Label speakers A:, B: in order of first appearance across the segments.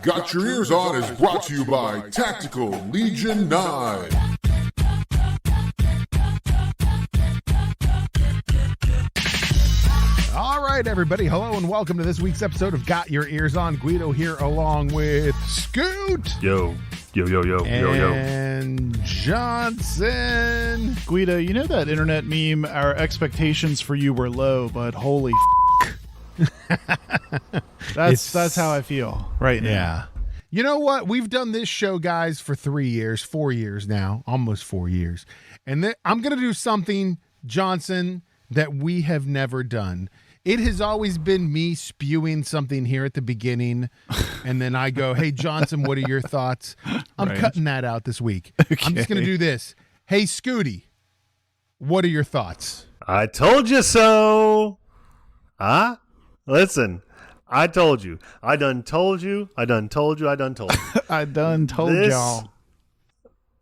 A: Got Your Ears On is brought to you by Tactical Legion 9.
B: All right, everybody. Hello and welcome to this week's episode of Got Your Ears On. Guido here along with Scoot.
C: Yo.
B: And Johnson.
D: Guido, you know that internet meme, our expectations for you were low, but holy that's how I feel right now.
B: Yeah. You know what? We've done this show, guys, for 4 years now, almost 4 years. And I'm going to do something, Johnson, that we have never done. It has always been me spewing something here at the beginning, and then I go, hey, Johnson, what are your thoughts? I'm cutting that out this week. Okay. I'm just going to do this. Hey, Scooty, what are your thoughts?
C: I told you so. Huh? Listen, I told you. I done told you. I done told you.
D: This
C: y'all.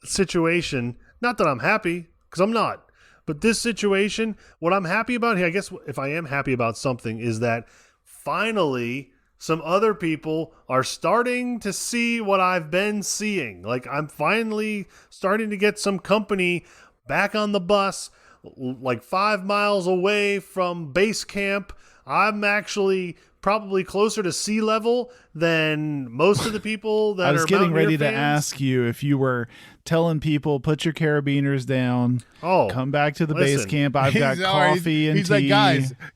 C: Situation, not that I'm happy, because I'm not. But this situation, what I'm happy about here, I guess if I am happy about something, is that finally some other people are starting to see what I've been seeing. Like, I'm finally starting to get some company back on the bus, like 5 miles away from base camp. I'm actually probably closer to sea level than most of the people that are
D: I was getting ready to
C: fans.
D: ask you if you were telling people, put your carabiners down, come back to the base camp. I've got coffee and tea.
B: He's like,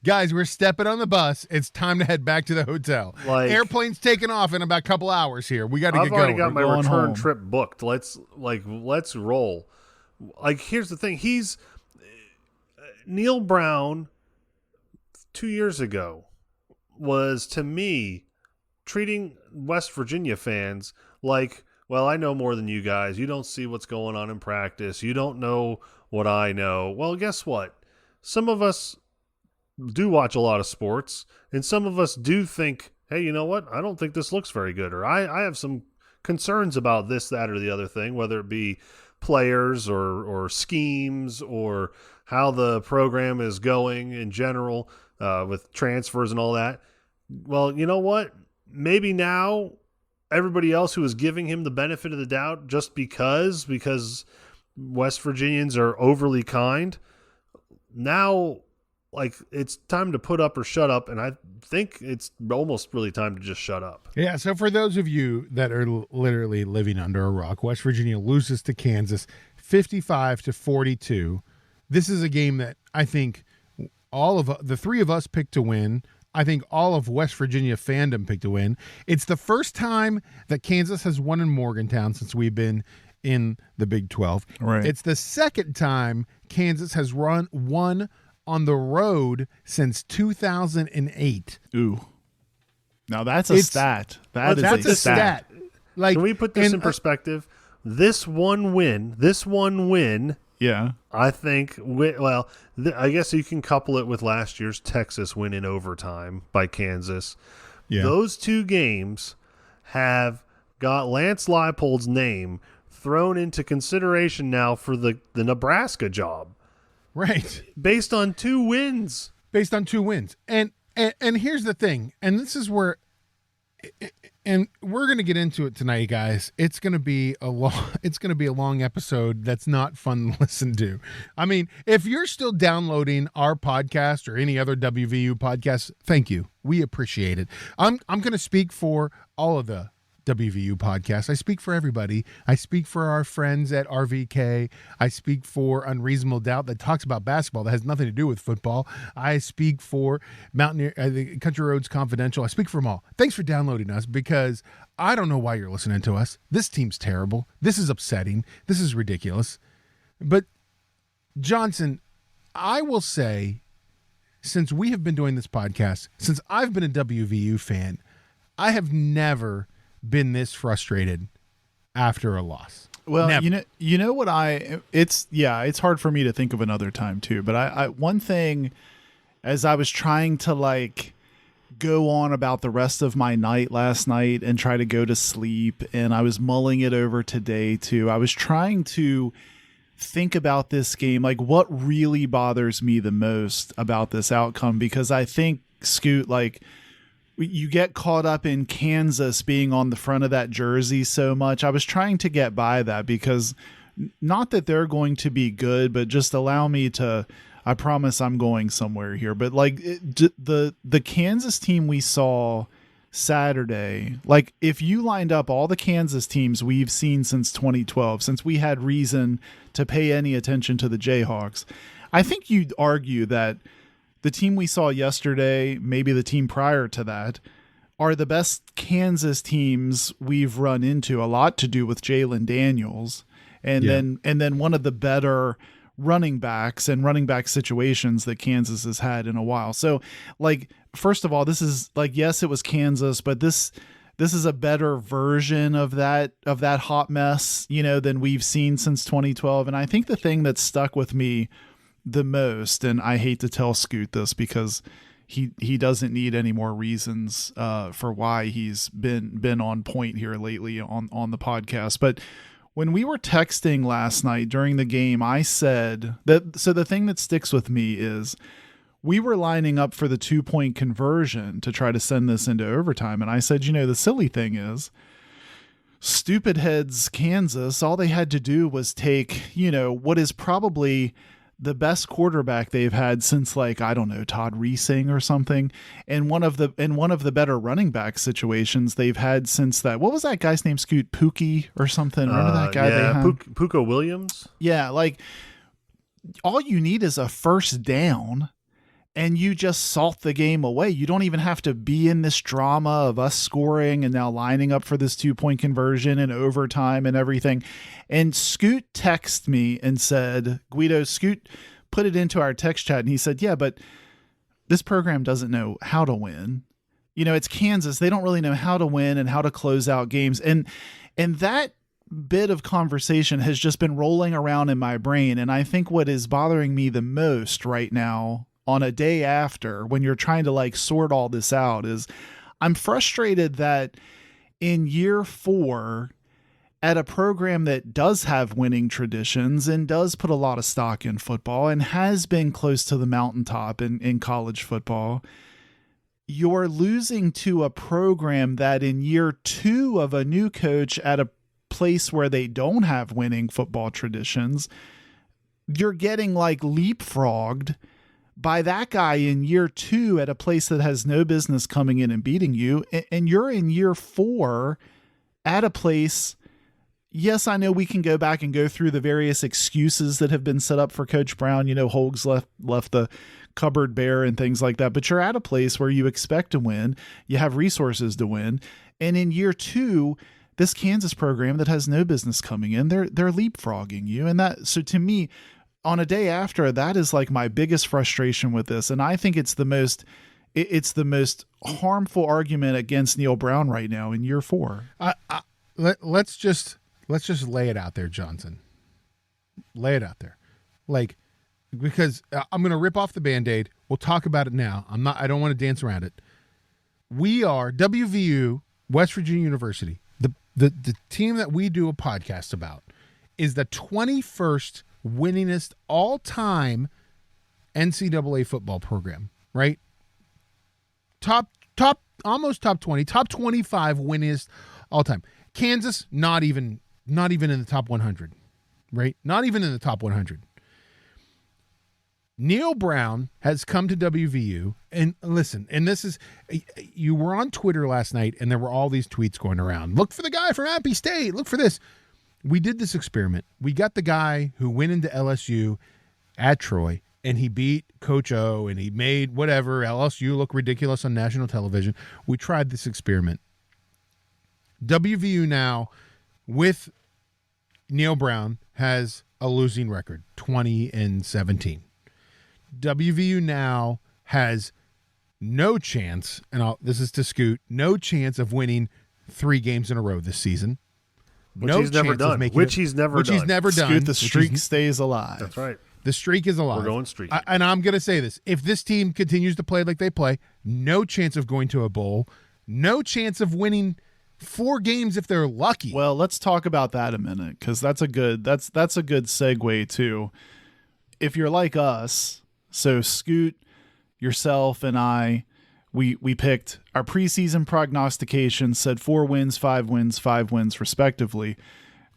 B: guys, we're stepping on the bus. It's time to head back to the hotel.
C: Like,
B: airplane's taking off in about a couple hours here. We got to get going.
C: I've already got my return
D: home.
C: trip booked. Let's roll. Like, here's the thing. He's Neil Brown 2 years ago was, to me, treating West Virginia fans like, well, I know more than you guys. You don't see what's going on in practice. You don't know what I know. Well, guess what? Some of us do watch a lot of sports, and some of us do think, hey, you know what? I don't think this looks very good, or I have some concerns about this, that, or the other thing, whether it be players or schemes or how the program is going in general. With transfers and all that. Well, you know what? Maybe now everybody else who is giving him the benefit of the doubt just because West Virginians are overly kind, now, like, it's time to put up or shut up, and I think it's almost really time to just shut up.
B: Yeah, so for those of you that are literally living under a rock, West Virginia loses to Kansas 55-42. This is a game that I think all of the three of us picked to win. I think all of West Virginia fandom picked to win. It's the first time that Kansas has won in Morgantown since we've been in the Big 12.
D: Right.
B: It's the second time Kansas has won on the road since 2008.
D: Ooh. Now that's a stat. That's a stat.
B: Like,
C: can we put this in perspective? This one win.
D: Yeah.
C: I think, I guess you can couple it with last year's Texas win in overtime by Kansas.
B: Yeah.
C: Those two games have got Lance Leipold's name thrown into consideration now for the Nebraska job.
B: Right.
C: Based on two wins.
B: And here's the thing, and this is where, and we're going to get into it tonight, guys. It's going to be a long episode that's not fun to listen to. I mean, if you're still downloading our podcast or any other WVU podcast, thank you. We appreciate it. I'm going to speak for all of the WVU podcasts. I speak for everybody. I speak for our friends at RVK. I speak for Unreasonable Doubt that talks about basketball that has nothing to do with football. I speak for Mountaineer, the Country Roads Confidential. I speak for them all. Thanks for downloading us, because I don't know why you're listening to us. This team's terrible. This is upsetting. This is ridiculous. But Johnson, I will say, since we have been doing this podcast, since I've been a WVU fan, I have never been this frustrated after a loss.
D: Well,
B: Never.
D: you know what it's hard for me to think of another time too, but I one thing, as I was trying to like go on about the rest of my night last night and try to go to sleep, and I was mulling it over today too, I was trying to think about this game, like what really bothers me the most about this outcome, because I think, Scoot, like, you get caught up in Kansas being on the front of that jersey so much. I was trying to get by that because not that they're going to be good, but just allow me to, I promise I'm going somewhere here. But like the Kansas team we saw Saturday, like if you lined up all the Kansas teams we've seen since 2012, since we had reason to pay any attention to the Jayhawks, I think you'd argue that the team we saw yesterday, maybe the team prior to that, are the best Kansas teams we've run into. A lot to do with Jalen Daniels, and then one of the better running backs and running back situations that Kansas has had in a while. So, like, first of all, this is like, yes, it was Kansas, but this is a better version of that hot mess, than we've seen since 2012. And I think the thing that stuck with me the most, and I hate to tell Scoot this because he doesn't need any more reasons for why he's been on point here lately on the podcast, but when we were texting last night during the game, I said that, so the thing that sticks with me is we were lining up for the 2-point conversion to try to send this into overtime. And I said, the silly thing is, stupid heads Kansas, all they had to do was take, what is probably the best quarterback they've had since, like, I don't know, Todd Reesing or something, and one of the better running back situations they've had since that. What was that guy's name? Scoot Pookie or something? Remember that guy?
C: Yeah,
D: they had?
C: Puka Williams.
D: Yeah, like all you need is a first down, and you just salt the game away. You don't even have to be in this drama of us scoring and now lining up for this 2-point conversion and overtime and everything. And Scoot texted me and said, Guido, Scoot put it into our text chat, and he said, yeah, but this program doesn't know how to win. It's Kansas. They don't really know how to win and how to close out games. And that bit of conversation has just been rolling around in my brain. And I think what is bothering me the most right now on a day after, when you're trying to like sort all this out, is I'm frustrated that in year 4 at a program that does have winning traditions and does put a lot of stock in football and has been close to the mountaintop in college football, you're losing to a program that in year 2 of a new coach at a place where they don't have winning football traditions, you're getting like leapfrogged by that guy in year 2 at a place that has no business coming in and beating you. And you're in year 4 at a place. Yes, I know we can go back and go through the various excuses that have been set up for Coach Brown. Hogs left the cupboard bare and things like that, but you're at a place where you expect to win. You have resources to win. And in year 2, this Kansas program that has no business coming in, they're leapfrogging you. And so to me, on a day after, that is like my biggest frustration with this. And I think it's the most harmful argument against Neil Brown right now in year 4.
B: Let's just lay it out there, Johnson. Lay it out there. Like, because I'm going to rip off the Band-Aid. We'll talk about it now. I don't want to dance around it. We are WVU, West Virginia University. The team that we do a podcast about is the 21st winningest all-time NCAA football program, right? Almost top 20, top 25 winningest all-time. Kansas, not even in the top 100, right? Not even in the top 100. Neil Brown has come to WVU, and listen, and this is, you were on Twitter last night, and there were all these tweets going around. Look for the guy from Appy State. Look for this. We did this experiment. We got the guy who went into LSU at Troy, and he beat Coach O, and he made whatever, LSU look ridiculous on national television. We tried this experiment. WVU now, with Neil Brown, has a losing record, 20-17. WVU now has no chance, and this is to Scoot, no chance of winning 3 games in a row this season.
C: Which he's never done. Which he's never done.
D: Scoot, the streak stays alive.
C: That's right.
B: The streak is alive.
C: We're going streak.
B: And I'm going to say this. If this team continues to play like they play, no chance of going to a bowl, no chance of winning 4 games if they're lucky.
D: Well, let's talk about that a minute, because that's a good segue too. If you're like us, so Scoot, yourself, and I, We picked our preseason prognostication said 4 wins, 5 wins, 5 wins respectively.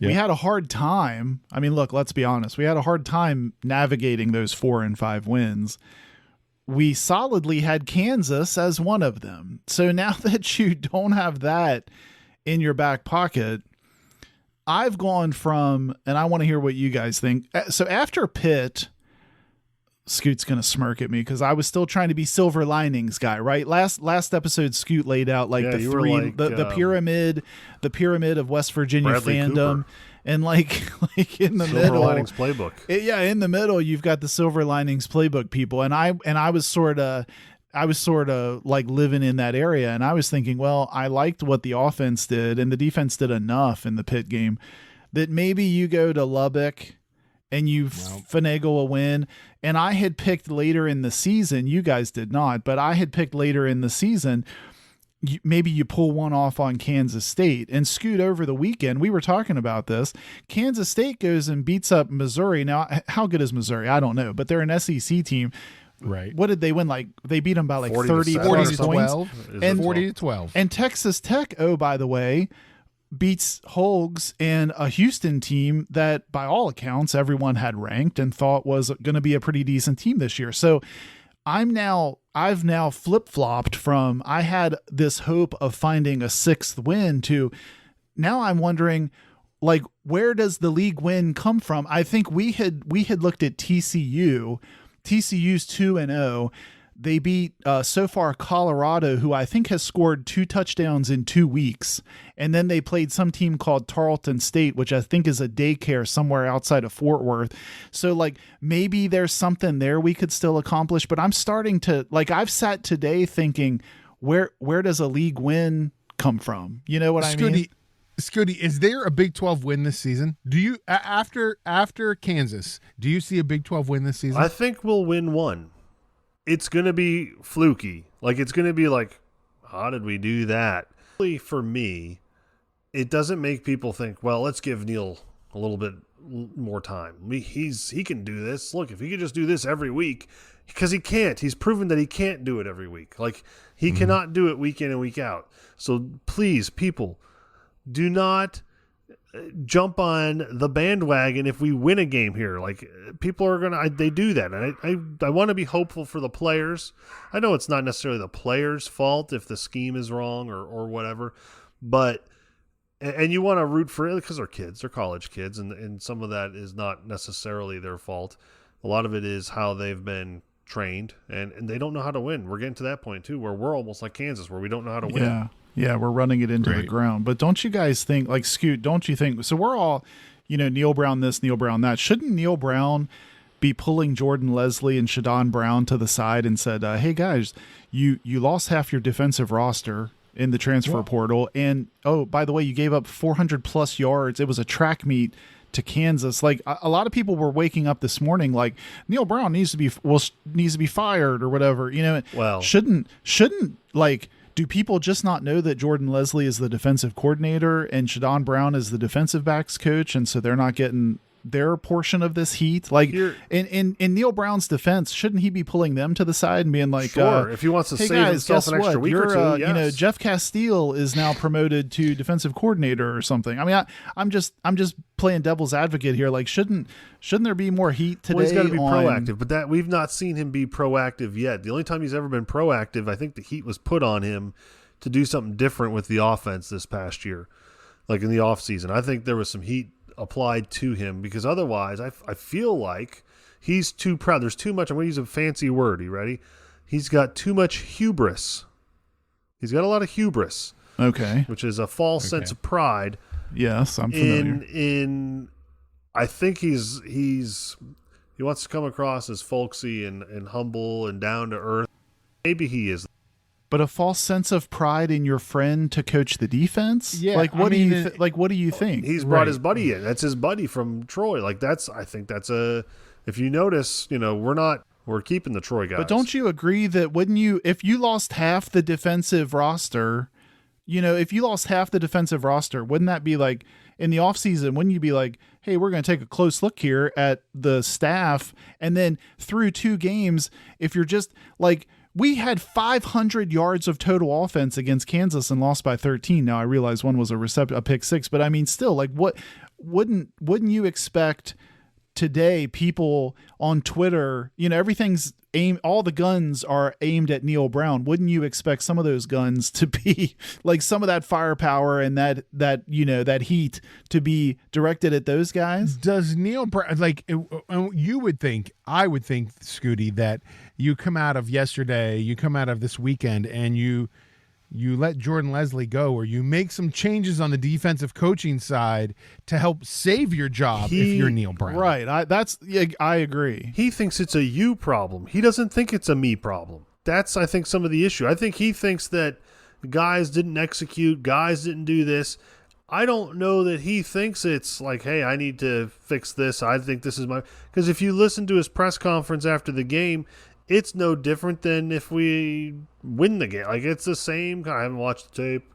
D: We had a hard time. I mean, look, let's be honest. We had a hard time navigating those 4 and 5 wins. We solidly had Kansas as one of them. So now that you don't have that in your back pocket, I've gone from, and I want to hear what you guys think. So after Pitt, Scoot's going to smirk at me because I was still trying to be silver linings guy, right? Last episode, Scoot laid out like the three, like, the pyramid of West Virginia
C: Bradley
D: Fandom.
C: Cooper.
D: And like in the
C: Silver
D: middle,
C: Linings Playbook.
D: In the middle, you've got the Silver Linings Playbook people. And I was sort of like living in that area. And I was thinking, well, I liked what the offense did and the defense did enough in the Pitt game that maybe you go to Lubbock and you finagle a win. And I had picked later in the season, you guys did not, but I had picked later in the season, maybe you pull one off on Kansas State. And Scoot, over the weekend, we were talking about this. Kansas State goes and beats up Missouri. Now, how good is Missouri? I don't know, but they're an SEC team.
B: Right.
D: What did they win? Like they beat them by like 30
B: to
D: points.
B: 12.
D: And
B: 40 to 12.
D: And Texas Tech, oh, by the way, beats Hogs and a Houston team that by all accounts everyone had ranked and thought was going to be a pretty decent team this year. So I've now flip-flopped from I had this hope of finding a 6th win to now I'm wondering, like, where does the league win come from? I think we had looked at TCU. TCU's 2-0. They beat so far Colorado, who I think has scored 2 touchdowns in 2 weeks. And then they played some team called Tarleton State, which I think is a daycare somewhere outside of Fort Worth. So like maybe there's something there we could still accomplish. But I'm starting to, like, I've sat today thinking, where does a league win come from? You know what I mean?
B: Scooty, is there a Big 12 win this season? Do you after Kansas, do you see a Big 12 win this season?
C: I think we'll win one. It's going to be fluky. Like, it's going to be like, how did we do that? For me, it doesn't make people think, well, let's give Neil a little bit more time. He can do this. Look, if he could just do this every week, because he can't. He's proven that he can't do it every week. Like, he cannot do it week in and week out. So please, people, do not jump on the bandwagon if we win a game here. Like, people are gonna they do that, and I want to be hopeful for the players. I know it's not necessarily the players' fault if the scheme is wrong or whatever, but and you want to root for it because they're kids, they're college kids, and some of that is not necessarily their fault. A lot of it is how they've been trained, and they don't know how to win. We're getting to that point too where we're almost like Kansas, where we don't know how to win.
D: Yeah, we're running it into the ground. But don't you guys think, like, Scoot, don't you think, so we're all, Neil Brown this, Neil Brown that. Shouldn't Neil Brown be pulling Jordan Leslie and Shadon Brown to the side and said, hey, guys, you lost half your defensive roster in the transfer portal. And, oh, by the way, you gave up 400-plus yards. It was a track meet to Kansas. Like, a lot of people were waking up this morning like, Neil Brown needs to be fired or whatever.
C: Well,
D: shouldn't like, do people just not know that Jordan Leslie is the defensive coordinator and Shadon Brown is the defensive backs coach, and so they're not getting their portion of this heat? Like, in Neil Brown's defense, shouldn't he be pulling them to the side and being like,
C: sure, if he wants to
D: hey
C: save
D: guys,
C: himself
D: guess
C: an extra
D: what?
C: week or two, yes.
D: Jeff Castile is now promoted to defensive coordinator or something. I mean, I'm just playing devil's advocate here. Like, shouldn't there be more heat today?
C: Well, he's got to be proactive, but that we've not seen him be proactive yet. The only time he's ever been proactive, I think the heat was put on him to do something different with the offense this past year, like in the offseason. I think there was some heat applied to him because otherwise I feel like he's too proud. There's too much. I'm going to use a fancy word. You ready? He's got too much hubris. He's got a lot of hubris.
D: Okay.
C: Which is a false sense of pride.
D: Yes, I'm familiar.
C: I think he wants to come across as folksy and humble and down to earth. Maybe he is.
D: But a false sense of pride in your friend to coach the defense?
B: Yeah.
D: Like, what do you think?
C: He's brought his buddy in. That's his buddy from Troy. Like, I think that's if you notice, we're keeping the Troy guys.
D: But don't you agree that if you lost half the defensive roster, wouldn't that be like in the offseason, wouldn't you be like, hey, we're going to take a close look here at the staff, and then through 2 games, if you're just like, we had 500 yards of total offense against Kansas and lost by 13. Now I realize one was a pick six, but I mean, still, like, what wouldn't you expect today? People on Twitter, everything's aimed, all the guns are aimed at Neil Brown. Wouldn't you expect some of those guns to be like some of that firepower and that heat to be directed at those guys?
B: Does Neil Brown, you would think, I would think, Scooty, that you come out of yesterday, you come out of this weekend, and you let Jordan Leslie go, or you make some changes on the defensive coaching side to help save your job if you're Neil Brown.
D: Right. I agree.
C: He thinks it's a you problem. He doesn't think it's a me problem. That's, I think, some of the issue. I think he thinks that guys didn't execute, guys didn't do this. I don't know that he thinks it's like, hey, I need to fix this. I think this is my – because if you listen to his press conference after the game, it's no different than if we win the game. Like, it's the same. I haven't watched the tape.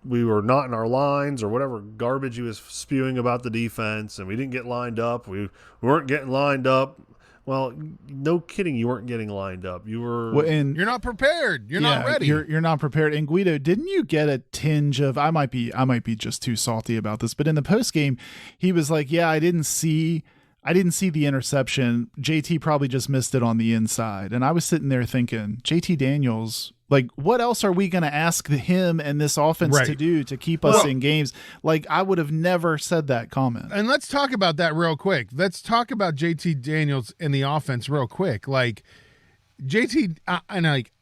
C: We were not in our lines, or whatever garbage he was spewing about the defense, and we didn't get lined up. We weren't getting lined up. Well, no kidding, you weren't getting lined up. You were.
D: Well, and
B: you're not prepared. You're not ready.
D: You're not prepared. And Guido, didn't you get a tinge of? I might be just too salty about this, but in the post game, he was like, "Yeah, I didn't see the interception. JT probably just missed it on the inside." And I was sitting there thinking, JT Daniels, like, what else are we going to ask him and this offense to do to keep us in games? Like, I would have never said that comment.
B: And let's talk about that real quick. Let's talk about JT Daniels and the offense real quick. Like, JT,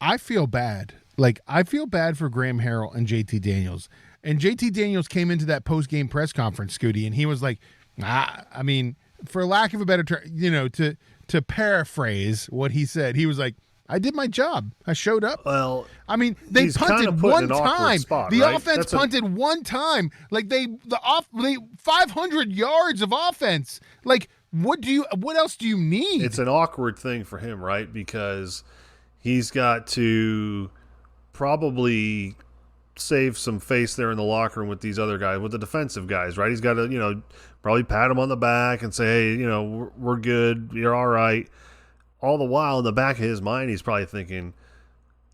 B: I feel bad. Like, I feel bad for Graham Harrell and JT Daniels. And JT Daniels came into that post-game press conference, Scooty, and he was like, for lack of a better term, to paraphrase what he said, he was like, I did my job. I showed up.
C: Well,
B: I mean, they punted one time. The
C: right?
B: offense punted one time. Like they 500 yards of offense. Like, what else do you need?
C: It's an awkward thing for him, right? Because he's got to probably save some face there in the locker room with these other guys, with the defensive guys, right? He's got to, probably pat him on the back and say, hey, we're good. You're all right. All the while, in the back of his mind, he's probably thinking,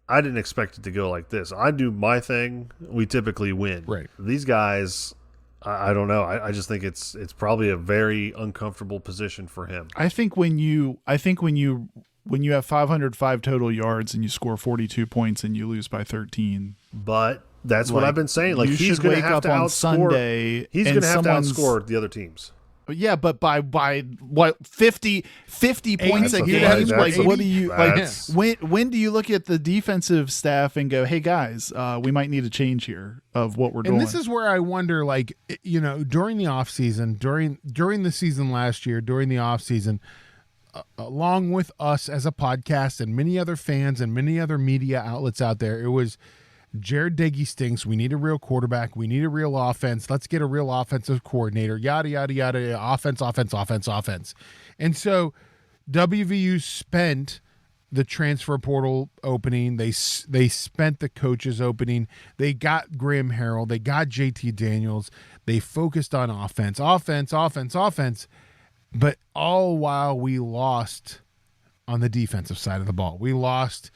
C: I didn't expect it to go like this. I do my thing. We typically win.
B: Right.
C: These guys, I don't know. I just think it's probably a very uncomfortable position for him.
D: I think when you have 505 total yards and you score 42 points and you lose by 13.
C: But that's what I've been saying. Like,
D: he's going to have to outscore. Sunday,
C: he's going to have to outscore the other teams.
D: Yeah, but by what 50 points a game? Like, what do you like? When do you look at the defensive staff and go, "Hey guys, we might need a change here of what we're doing"?
B: And this is where I wonder, like, during the off season, during the season last year, during the off season, along with us as a podcast and many other fans and many other media outlets out there, it was Jared Dagey stinks. We need a real quarterback. We need a real offense. Let's get a real offensive coordinator. Yada, yada, yada. Offense. And so WVU spent the transfer portal opening. They spent the coaches opening. They got Graham Harrell. They got JT Daniels. They focused on offense. But all while we lost on the defensive side of the ball. We lost,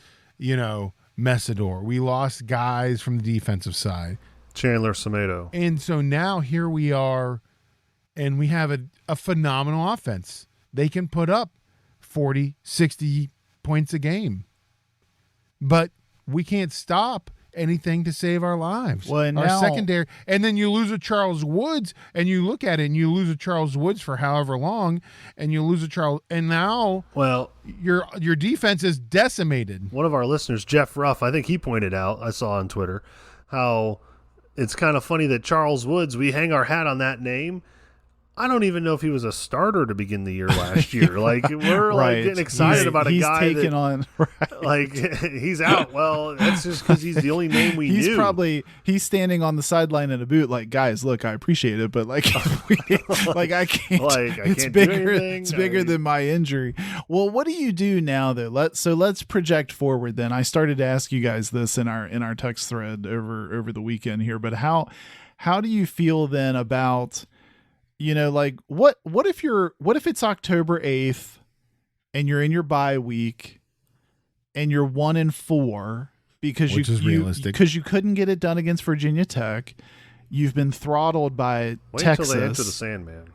B: Messidor. We lost guys from the defensive side.
C: Chandler Semedo.
B: And so now here we are, and we have a phenomenal offense. They can put up 40, 60 points a game. But we can't stop anything to save our lives.
D: Well, and
B: our
D: now,
B: secondary. And then you lose a Charles Woods, and you look at it, and you lose a Charles Woods for however long, and you lose a Charles. And now your defense is decimated.
C: One of our listeners, Jeff Ruff, I think he pointed out, I saw on Twitter, how it's kind of funny that Charles Woods, we hang our hat on that name. I don't even know if he was a starter to begin the year last year. Like, we're like getting excited about a guy
D: taken on, right.
C: Like, he's out. Well, that's just because he's the only name we knew.
D: He's standing on the sideline in a boot, like, guys, look, I appreciate it, but like, I can't.
C: Like,
D: it's bigger than my injury. Well, what do you do now though? Let's project forward. Then I started to ask you guys this in our text thread over the weekend here, but how do you feel then about? Like what if it's October 8th and you're in your bye week and you're 1-4 because
B: Which is realistic.
D: because you couldn't get it done against Virginia Tech. You've been throttled by
C: Wait
D: Texas.
C: until they enter the Sandman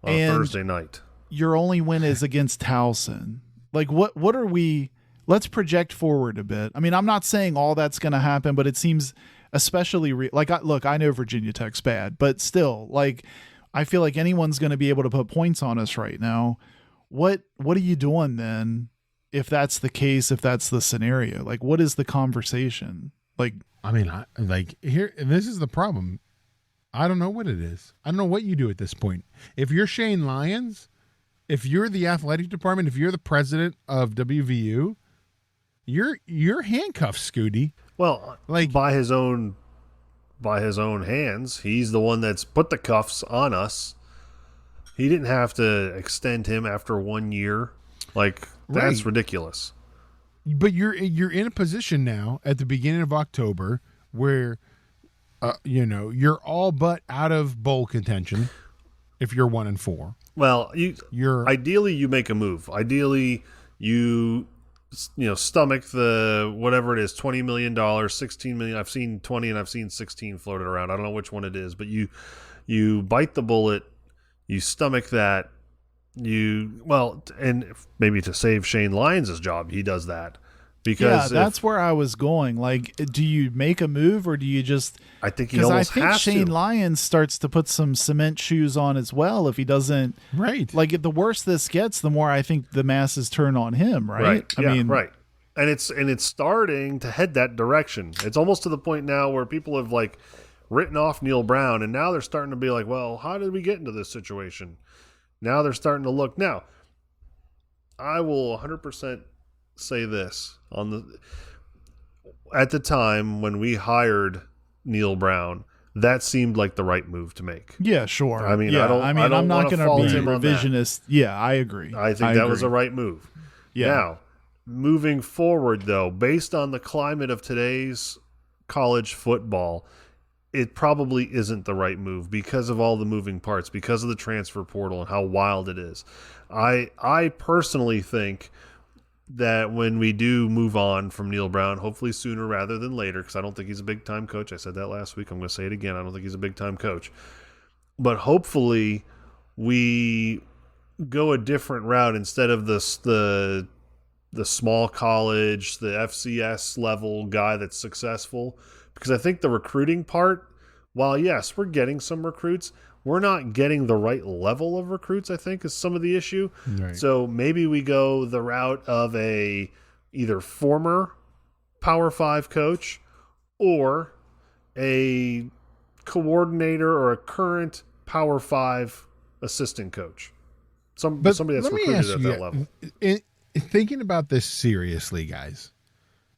C: on
D: And
C: Thursday night.
D: Your only win is against Towson. Like what are we? Let's project forward a bit. I mean, I'm not saying all that's going to happen, but it seems especially I know Virginia Tech's bad, but still, like, I feel like anyone's going to be able to put points on us right now. What are you doing then? If that's the case, if that's the scenario, like, what is the conversation? Like,
B: I mean, here, and this is the problem. I don't know what it is. I don't know what you do at this point. If you're Shane Lyons, if you're the athletic department, if you're the president of WVU, you're handcuffed, Scooty.
C: Well,
B: Like,
C: by his own hands, he's the one that's put the cuffs on us. He didn't have to extend him after 1 year. Like, that's
B: Right.
C: ridiculous.
B: but you're in a position now at the beginning of October where you're all but out of bowl contention if you're 1-4.
C: Well,
B: You're
C: ideally you make a move. Ideally you stomach the whatever it is, $20 million, $16 million. I've seen 20 and I've seen 16 floated around. I don't know which one it is, but you bite the bullet, you stomach that. And maybe to save Shane Lyons' job, he does that. Because
D: that's where I was going. Like, do you make a move or do you just?
C: I think he
D: Because I
C: almost
D: think
C: has
D: Shane
C: to.
D: Lyons starts to put some cement shoes on as well if he doesn't.
B: right.
D: Like, if the worse this gets, the more I think the masses turn on him. Right.
C: Yeah, right. And it's starting to head that direction. It's almost to the point now where people have like written off Neil Brown, and now they're starting to be like, well, how did we get into this situation? Now they're starting to look. Now, I will 100% say this at the time when we hired Neil Brown, that seemed like the right move to make.
D: Yeah, sure.
C: I mean,
D: yeah,
C: I don't
D: I'm not
C: wanna
D: going
C: fault
D: to be
C: him on that.
D: revisionist. Yeah, I agree.
C: I think that was a right move.
D: Yeah.
C: Now, moving forward, though, based on the climate of today's college football, it probably isn't the right move because of all the moving parts, because of the transfer portal and how wild it is. I personally think that when we do move on from Neil Brown, hopefully sooner rather than later, because I don't think he's a big-time coach. I said that last week. I'm going to say it again. I don't think he's a big-time coach. But hopefully we go a different route instead of the small college, the FCS level guy that's successful. Because I think the recruiting part, while yes, we're getting some recruits, we're not getting the right level of recruits, I think, is some of the issue.
B: Right.
C: So maybe we go the route of a either former Power 5 coach or a coordinator or a current Power 5 assistant coach. Somebody that's
B: let me
C: recruited
B: ask
C: at
B: you,
C: that level.
B: Thinking about this seriously, guys,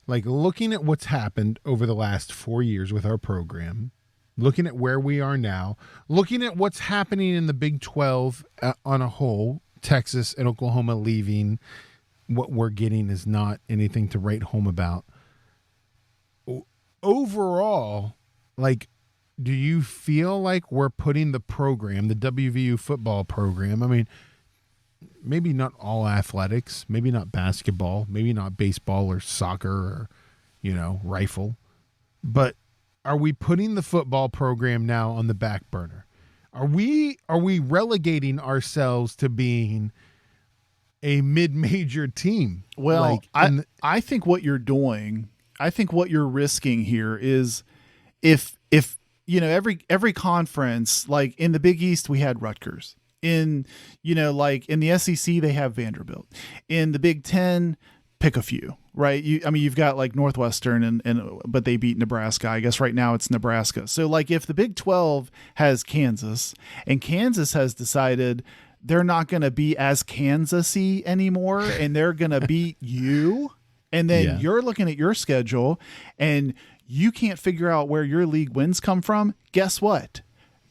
B: like looking at what's happened over the last 4 years with our program, looking at where we are now, looking at what's happening in the Big 12 on a whole, Texas and Oklahoma leaving, what we're getting is not anything to write home about. Overall, like, do you feel like we're putting the program, the WVU football program, I mean, maybe not all athletics, maybe not basketball, maybe not baseball or soccer or, rifle, but are we putting the football program now on the back burner? Are we relegating ourselves to being a mid-major team?
D: Well, I think what you're doing, I think what you're risking here is if every conference, like in the Big East we had Rutgers. In in the SEC they have Vanderbilt. In the Big Ten, pick a few, right? You've got like Northwestern but they beat Nebraska. I guess right now it's Nebraska. So like if the Big 12 has Kansas and Kansas has decided they're not going to be as Kansas-y anymore and they're going to beat you, and then you're looking at your schedule and you can't figure out where your league wins come from, guess what?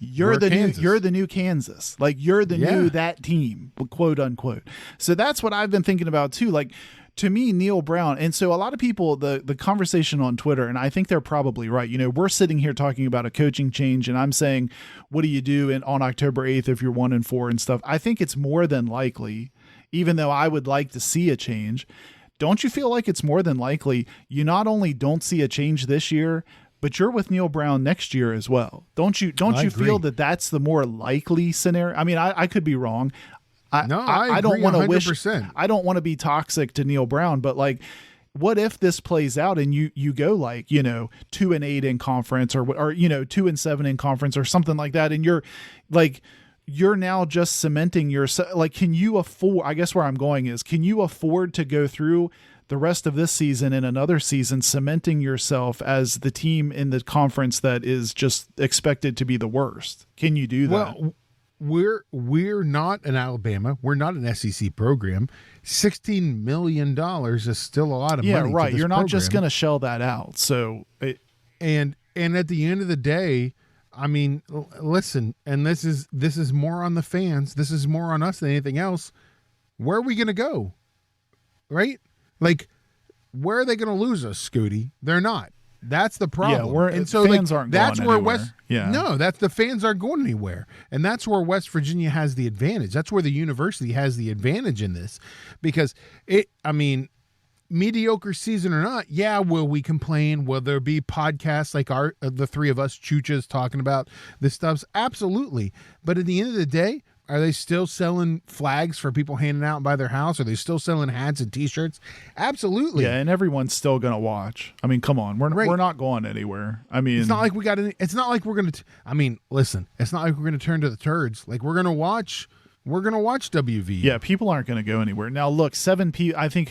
D: You're the new Kansas. Like you're the new that team, quote unquote. So that's what I've been thinking about too. Like to me, Neil Brown. And so a lot of people, the conversation on Twitter, and I think they're probably right. We're sitting here talking about a coaching change and I'm saying, what do you do on October 8th if you're 1-4 and stuff? I think it's more than likely even though I would like to see a change. Don't you feel like it's more than likely you not only don't see a change this year, but you're with Neil Brown next year as well? Don't you
B: agree.
D: feel that that's the more likely scenario? I mean, I could be wrong.
B: I
D: don't
B: agree
D: want to
B: 100%.
D: I don't want to be toxic to Neil Brown, but like, what if this plays out and you go like, 2-8 in conference or 2-7 in conference or something like that, and you're now just cementing yourself. Like, can you afford? I guess where I'm going is, can you afford to go through the rest of this season and another season cementing yourself as the team in the conference that is just expected to be the worst? Can you do that?
B: Well, we're not an Alabama. We're not an SEC program. $16 million is still a lot of money.
D: Yeah, right.
B: To this
D: You're not just
B: program.
D: going to shell that out. So,
B: And at the end of the day, I mean, listen, and this is more on the fans. This is more on us than anything else. Where are we going to go? Right? Like, where are they going to lose us, Scooty? They're not. That's the problem.
D: Yeah,
B: and so
D: fans aren't
B: that's
D: going
B: where
D: anywhere.
B: West.
D: Yeah.
B: No, that's the fans aren't going anywhere, and that's where West Virginia has the advantage. That's where the university has the advantage in this, because mediocre season or not, yeah, will we complain? Will there be podcasts like the three of us chooches talking about this stuff? Absolutely. But at the end of the day, are they still selling flags for people handing out by their house? Are they still selling hats and T-shirts? Absolutely.
D: Yeah, and everyone's still going to watch. I mean, come on. We're not going anywhere. I mean,
B: it's not like we got any. It's not like we're going to. Listen. It's not like we're going to turn to the turds. Like, we're going to watch. We're going to watch WV.
D: Yeah, people aren't going to go anywhere. Now, look, 7 people, I think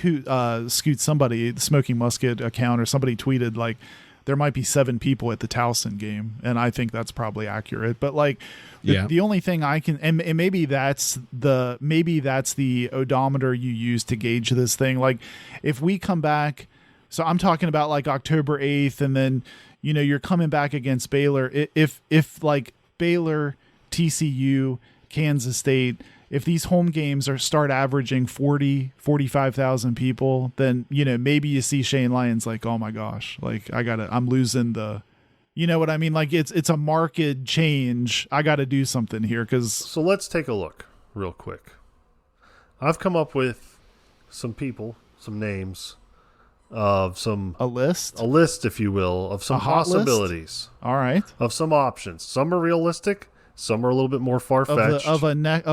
D: somebody, the Smoking Musket account or somebody tweeted, like, there might be 7 people at the Towson game, and I think that's probably accurate. But, like, the only thing I can, and maybe that's the odometer you use to gauge this thing. Like, if we come back, so I'm talking about, like, October 8th, and then, you're coming back against Baylor. If like, Baylor, TCU, Kansas State, if these home games start averaging 45,000 people, then, maybe you see Shane Lyons like, oh my gosh, like I'm losing the, you know what I mean? Like it's a market change. I got to do something here.
C: So let's take a look real quick. I've come up with some people, some names of
D: a list,
C: if you will, of some
D: hot
C: possibilities.
D: List? All right.
C: Of some options. Some are realistic. Some are a little bit more far-fetched.
D: Of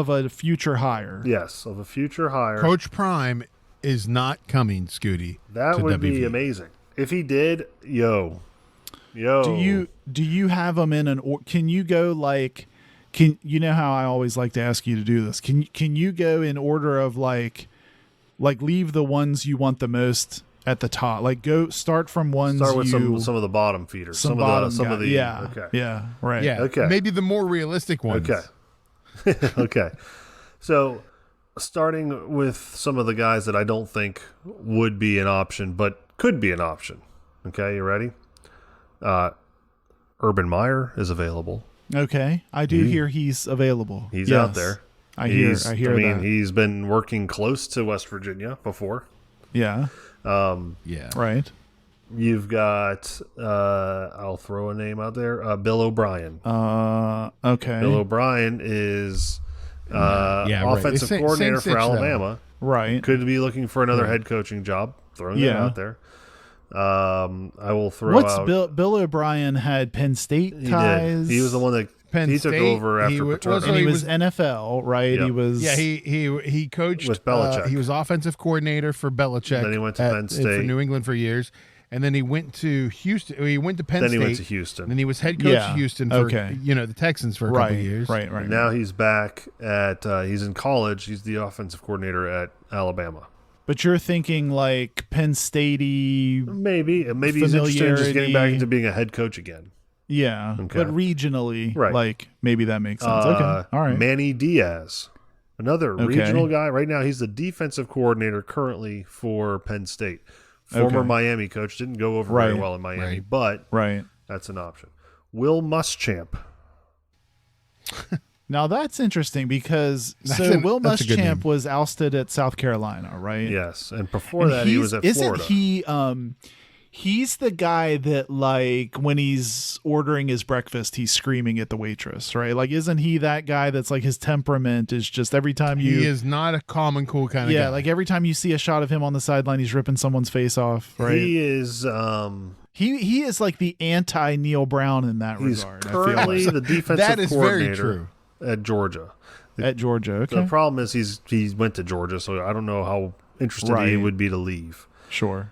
D: a future hire.
C: Yes, of a future hire.
B: Coach Prime is not coming, Scooty.
C: That would be amazing. If he did, yo.
D: Do you have them in can you go like, you know how I always like to ask you to do this. Can you go in order of like leave the ones you want the most at the top? Like, go start from ones.
C: Start with some of the bottom feeders. Some of the
D: yeah.
C: Okay.
D: Yeah. Right.
B: Yeah.
C: Okay.
B: Maybe the more realistic ones.
C: Okay. Okay. So, starting with some of the guys that I don't think would be an option, but could be an option. Okay, you ready? Urban Meyer is available.
D: Okay, I do hear he's available.
C: He's out there.
D: I hear that.
C: He's been working close to West Virginia before.
D: Yeah.
B: Yeah.
D: Right.
C: You've got, I'll throw a name out there, Bill O'Brien.
D: Okay.
C: Bill O'Brien is offensive coordinator for Alabama.
D: Right.
C: Could be looking for another head coaching job. Throwing that out there. I will throw out.
D: Bill O'Brien had Penn State ties.
C: He was the one that took over after Paterno.
D: And he was NFL, right?
C: Yep.
D: He was.
B: Yeah, he coached
C: with Belichick.
B: He was offensive coordinator for Belichick.
C: Then he went to Penn State
B: for New England for years, and then he went to Houston. He went to Penn State.
C: Then he went to Houston.
B: And he was head coach of Houston for the Texans for a couple of years.
D: Right.
C: And now he's back at. He's in college. He's the offensive coordinator at Alabama.
D: But you're thinking like Penn State-y.
C: Maybe he's interested in just getting back into being a head coach again.
D: Yeah,
C: okay.
D: But regionally,
C: right.
D: Like maybe that makes sense. Okay, all right.
C: Manny Diaz, another regional guy. Right now, he's the defensive coordinator currently for Penn State. Former Miami coach, didn't go over very well in Miami, but that's an option. Will Muschamp.
D: Now that's interesting because Will Muschamp was ousted at South Carolina, right?
C: Yes, and before that he was at Florida.
D: Isn't He's the guy that, like, when he's ordering his breakfast, he's screaming at the waitress, right? Like, isn't he that guy that's like his temperament is just every time you.
B: He is not a calm and cool kind of guy.
D: Yeah, like every time you see a shot of him on the sideline, he's ripping someone's face off, right?
C: He is.
D: He is like the anti Neil Brown in that
C: He's
D: regard. I feel
C: currently
D: like.
C: the defensive
B: That is very
C: coordinator
B: true.
C: at Georgia.
D: At Georgia. Okay.
C: The problem is he went to Georgia, so I don't know how interested he
D: Right.
C: would be to leave.
D: Sure.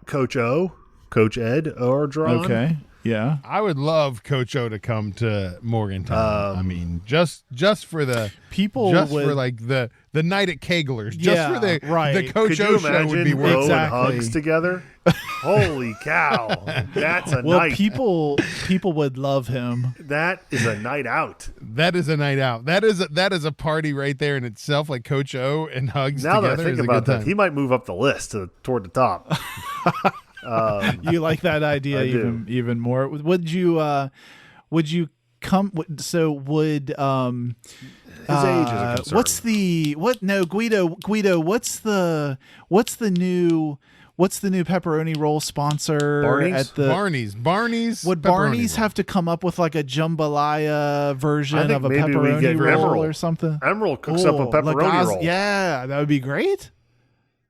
C: Coach Ed Orgeron.
D: Okay. Yeah.
B: I would love Coach O to come to Morgantown. I mean, just for the
D: People
B: just
D: would,
B: for like the night at Kegler's, just
D: Yeah,
B: for the
D: right.
B: Coach
C: Could you
B: O show would
C: imagine
B: be
C: Roe
B: worth.
C: and
D: Exactly.
C: Hugs together? Holy cow! That's a
D: well,
C: night.
D: people would love him.
C: That is a night out.
B: That is a night out. That is a party right there in itself. Like Coach O and Hugs
C: Now that I
B: together
C: think
B: is a
C: about
B: good
C: that,
B: time.
C: he might move up the list toward the top.
D: You like that idea
C: I do.
D: even more? Would you come? So would
C: His age is a concern.
D: what's the what? No, Guido. What's the new pepperoni roll sponsor
C: Barney's?
D: at the
B: Barney's.
D: Would
B: pepperoni
D: Barney's
B: roll.
D: have to come up with like a jambalaya version
C: I think
D: of a
C: maybe we get
D: pepperoni roll
C: Emerald.
D: or something?
C: Emerald cooks up a
D: Oh,
C: pepperoni
D: Lagaz-
C: roll.
D: Yeah, that would be great.